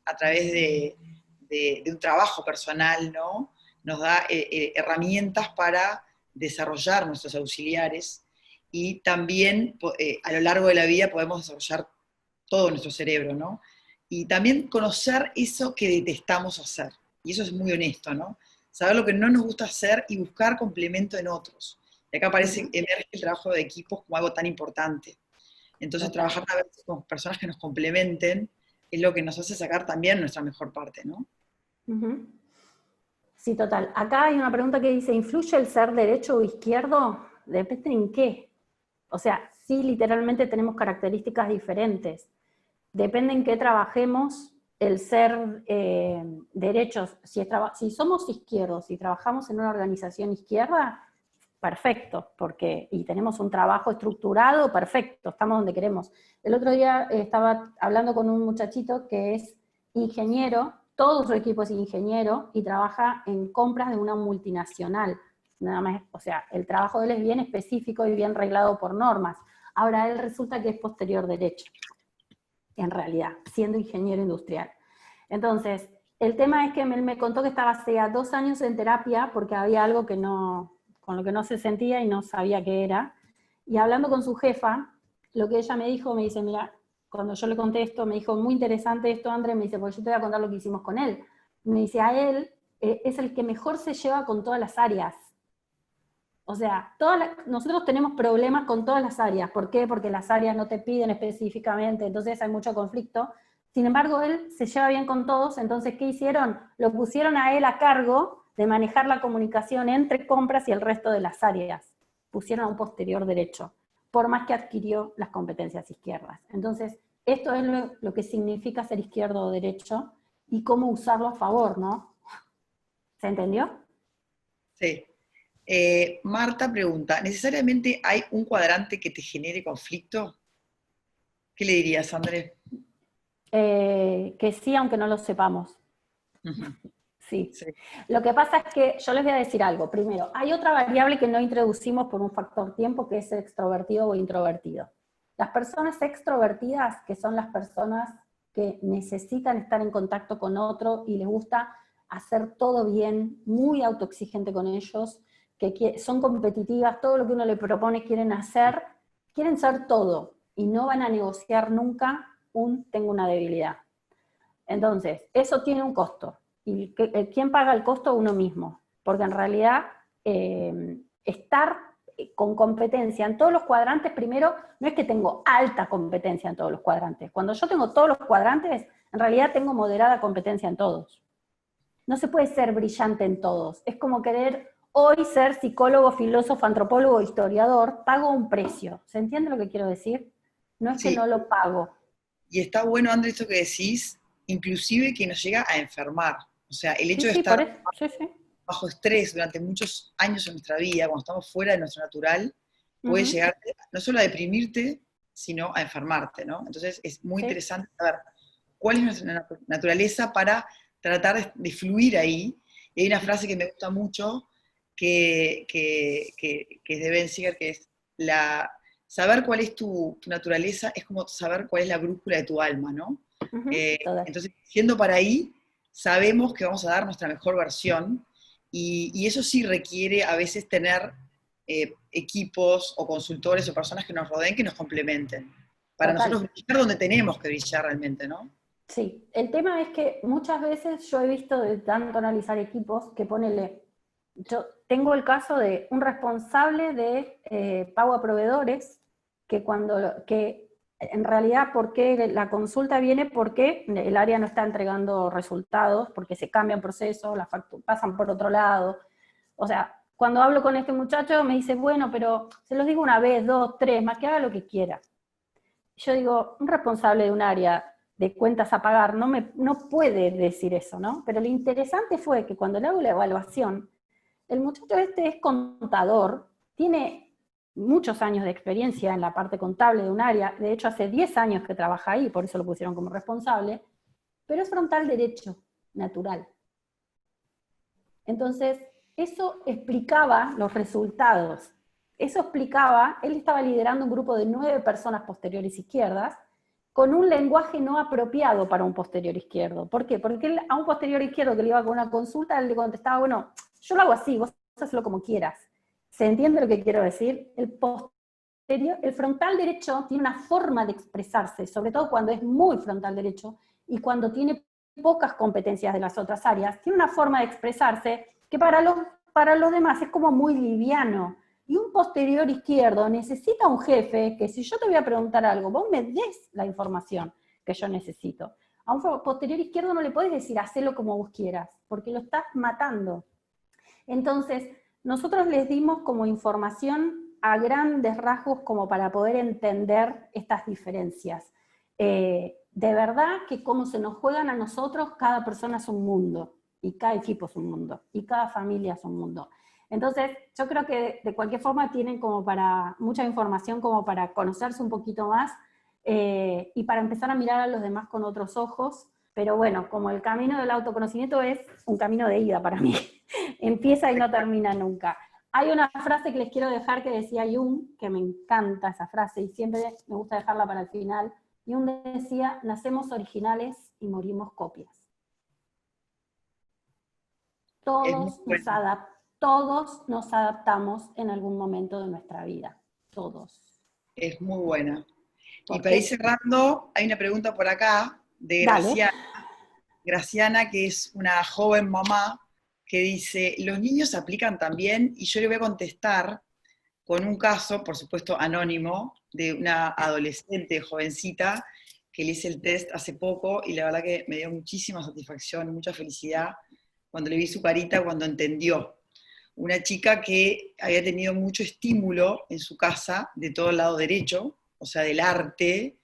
Speaker 2: a través de un trabajo personal, ¿no? Nos da herramientas para desarrollar nuestros auxiliares, y también a lo largo de la vida podemos desarrollar todo nuestro cerebro, ¿no? Y también conocer eso que detestamos hacer, y eso es muy honesto, ¿no? Saber lo que no nos gusta hacer y buscar complemento en otros. Y acá emerge el trabajo de equipos como algo tan importante. Entonces, trabajar a veces con personas que nos complementen es lo que nos hace sacar también nuestra mejor parte, ¿no?
Speaker 1: Sí, total. Acá hay una pregunta que dice, ¿influye el ser derecho o izquierdo? Depende en qué. O sea, sí, literalmente tenemos características diferentes. Depende en qué trabajemos, el ser derechos. Si somos izquierdos y trabajamos en una organización izquierda, perfecto, y tenemos un trabajo estructurado, perfecto, estamos donde queremos. El otro día estaba hablando con un muchachito que es ingeniero, todo su equipo es ingeniero, y trabaja en compras de una multinacional. Nada más, o sea, el trabajo de él es bien específico y bien reglado por normas. Ahora, él resulta que es posterior derecho, en realidad, siendo ingeniero industrial. Entonces, el tema es que él me contó que estaba hace 2 años en terapia porque había algo con lo que no se sentía y no sabía qué era. Y hablando con su jefa, lo que ella me dijo, me dice, mira, cuando yo le conté esto, me dijo, muy interesante esto, André, me dice, porque yo te voy a contar lo que hicimos con él. Me dice, a él es el que mejor se lleva con todas las áreas. O sea, nosotros tenemos problemas con todas las áreas. ¿Por qué? Porque las áreas no te piden específicamente, entonces hay mucho conflicto. Sin embargo, él se lleva bien con todos, entonces, ¿qué hicieron? Lo pusieron a él a cargo de manejar la comunicación entre compras y el resto de las áreas. Pusieron a un posterior derecho, por más que adquirió las competencias izquierdas. Entonces, esto es lo que significa ser izquierdo o derecho y cómo usarlo a favor, ¿no? ¿Se entendió?
Speaker 2: Sí. Marta pregunta, ¿necesariamente hay un cuadrante que te genere conflicto? ¿Qué le dirías, Andrés?
Speaker 1: Que sí, aunque no lo sepamos. Sí. Lo que pasa es que yo les voy a decir algo. Primero, hay otra variable que no introducimos por un factor tiempo, que es extrovertido o introvertido. Las personas extrovertidas, que son las personas que necesitan estar en contacto con otro y les gusta hacer todo bien, muy autoexigente con ellos, que son competitivas, todo lo que uno le propone quieren ser todo, y no van a negociar nunca tengo una debilidad. Entonces, eso tiene un costo. ¿Y quién paga el costo? Uno mismo. Porque en realidad, estar con competencia en todos los cuadrantes, primero, no es que tengo alta competencia en todos los cuadrantes. Cuando yo tengo todos los cuadrantes, en realidad tengo moderada competencia en todos. No se puede ser brillante en todos. Es como querer hoy ser psicólogo, filósofo, antropólogo, historiador, pago un precio. ¿Se entiende lo que quiero decir? No es que
Speaker 2: Sí,
Speaker 1: no lo pago.
Speaker 2: y está bueno, Andrés, esto que decís, inclusive que nos llega a enfermar. O sea, el
Speaker 1: Sí,
Speaker 2: hecho de
Speaker 1: sí, por
Speaker 2: estar
Speaker 1: eso. Sí, sí.
Speaker 2: bajo estrés durante muchos años en nuestra vida, cuando estamos fuera de nuestro natural, puede
Speaker 1: Ujú,
Speaker 2: llegar no solo a deprimirte, sino a enfermarte, ¿no? Entonces es muy
Speaker 1: sí,
Speaker 2: interesante saber cuál es nuestra naturaleza para tratar de fluir ahí. Y hay una frase que me gusta mucho, que es de Ben Singer, que es saber cuál es tu naturaleza es como saber cuál es la brújula de tu alma, ¿no?
Speaker 1: ujú, total.
Speaker 2: Entonces, siendo para ahí, sabemos que vamos a dar nuestra mejor versión y eso sí requiere a veces tener equipos o consultores o personas que nos rodeen, que nos complementen, para nosotros
Speaker 1: Total.
Speaker 2: brillar donde tenemos que brillar realmente, ¿no?
Speaker 1: Sí, el tema es que muchas veces yo he visto de tanto analizar equipos que ponele, yo tengo el caso de un responsable de pago a proveedores que en realidad por qué la consulta viene porque el área no está entregando resultados, porque se cambian procesos, las pasan por otro lado. O sea, cuando hablo con este muchacho me dice, bueno, pero se los digo una vez, dos, tres, más que haga lo que quiera. Yo digo, un responsable de un área de cuentas a pagar no puede decir eso, ¿no? Pero lo interesante fue que cuando le hago la evaluación, el muchacho este es contador, tiene muchos años de experiencia en la parte contable de un área, de hecho hace 10 años que trabaja ahí, por eso lo pusieron como responsable, pero es frontal derecho, natural. Entonces, eso explicaba los resultados. Eso explicaba, él estaba liderando un grupo de 9 personas posteriores izquierdas, con un lenguaje no apropiado para un posterior izquierdo. ¿Por qué? Porque él, a un posterior izquierdo que le iba con una consulta, él le contestaba, bueno, yo lo hago así, vos hazlo como quieras. ¿Se entiende lo que quiero decir? El frontal derecho tiene una forma de expresarse, sobre todo cuando es muy frontal derecho y cuando tiene pocas competencias de las otras áreas, tiene una forma de expresarse que para los demás es como muy liviano. Y un posterior izquierdo necesita un jefe que si yo te voy a preguntar algo, vos me des la información que yo necesito. A un posterior izquierdo no le podés decir, hacelo como vos quieras, porque lo estás matando. Entonces, nosotros les dimos como información a grandes rasgos como para poder entender estas diferencias. De verdad que como se nos juegan a nosotros, cada persona es un mundo, y cada equipo es un mundo, y cada familia es un mundo. Entonces, yo creo que de cualquier forma tienen como para mucha información como para conocerse un poquito más y para empezar a mirar a los demás con otros ojos. Pero bueno, como el camino del autoconocimiento es un camino de ida para mí. Empieza y no termina nunca. Hay una frase que les quiero dejar que decía Jung, que me encanta esa frase y siempre me gusta dejarla para el final. Jung decía, nacemos originales y morimos copias.
Speaker 2: Es muy bueno,
Speaker 1: Todos nos adaptamos en algún momento de nuestra vida. Todos.
Speaker 2: es muy buena. Y para ir
Speaker 1: Porque,
Speaker 2: cerrando, hay una pregunta por acá de
Speaker 1: dale,
Speaker 2: Graciana, que es una joven mamá, que dice, ¿los niños se aplican también? Y yo le voy a contestar con un caso, por supuesto anónimo, de una adolescente jovencita que le hice el test hace poco y la verdad que me dio muchísima satisfacción, mucha felicidad cuando le vi su carita, cuando entendió. Una chica que había tenido mucho estímulo en su casa de todo el lado derecho, o sea, del arte,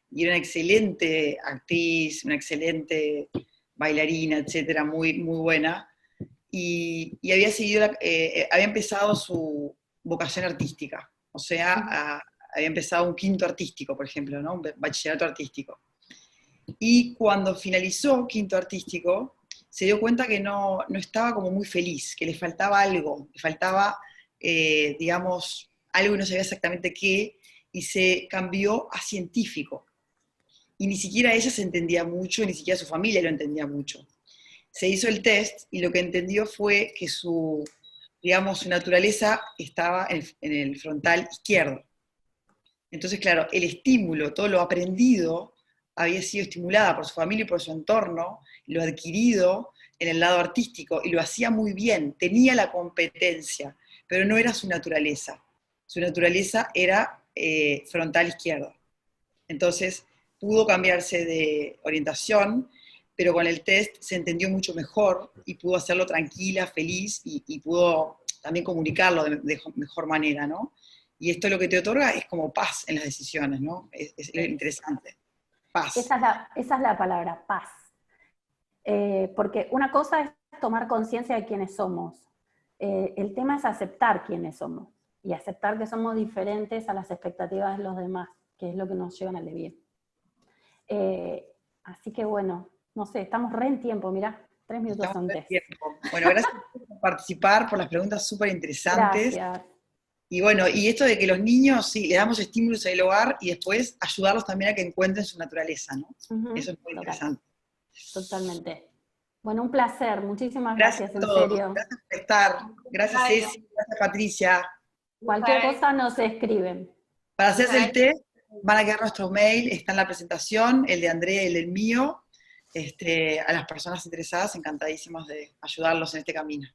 Speaker 2: y era una excelente actriz, una excelente bailarina, etcétera, muy, muy buena, y había había empezado su vocación artística, o sea, había empezado un quinto artístico, por ejemplo, ¿no? Un bachillerato artístico. Y cuando finalizó quinto artístico, se dio cuenta que no estaba como muy feliz, que le faltaba algo, le faltaba, digamos, algo y no sabía exactamente qué, y se cambió a científico. Y ni siquiera ella se entendía mucho, ni siquiera su familia lo entendía mucho. Se hizo el test y lo que entendió fue que digamos, su naturaleza estaba en el frontal izquierdo. Entonces, claro, el estímulo, todo lo aprendido, había sido estimulada por su familia y por su entorno, lo adquirido en el lado artístico, y lo hacía muy bien, tenía la competencia, pero no era su naturaleza. Su naturaleza era frontal izquierdo. Entonces, pudo cambiarse de orientación, pero con el test se entendió mucho mejor y pudo hacerlo tranquila, feliz, y pudo también comunicarlo de mejor manera, ¿no? Y esto lo que te otorga es como paz en las decisiones, ¿no? Es interesante. Paz.
Speaker 1: Esa es la palabra, paz. Porque una cosa es tomar conciencia de quiénes somos. El tema es aceptar quiénes somos y aceptar que somos diferentes a las expectativas de los demás, que es lo que nos llevan al bien. Así que bueno, no sé, estamos re en tiempo, mirá, 3 minutos antes.
Speaker 2: Bueno, gracias por participar, por las preguntas súper interesantes.
Speaker 1: Gracias.
Speaker 2: Y bueno, y esto de que los niños, sí, le damos estímulos en el hogar y después ayudarlos también a que encuentren su naturaleza, ¿no? Eso es muy interesante.
Speaker 1: Totalmente. Bueno, un placer, muchísimas
Speaker 2: Gracias
Speaker 1: gracias,
Speaker 2: a todos.
Speaker 1: en serio.
Speaker 2: Gracias por estar. Gracias Ceci, gracias Patricia.
Speaker 1: Cualquier cosa nos escriben.
Speaker 2: Para hacerse el test, van a quedar nuestro mail, está en la presentación, el de Andrea y el mío. A las personas interesadas, encantadísimos de ayudarlos en este camino.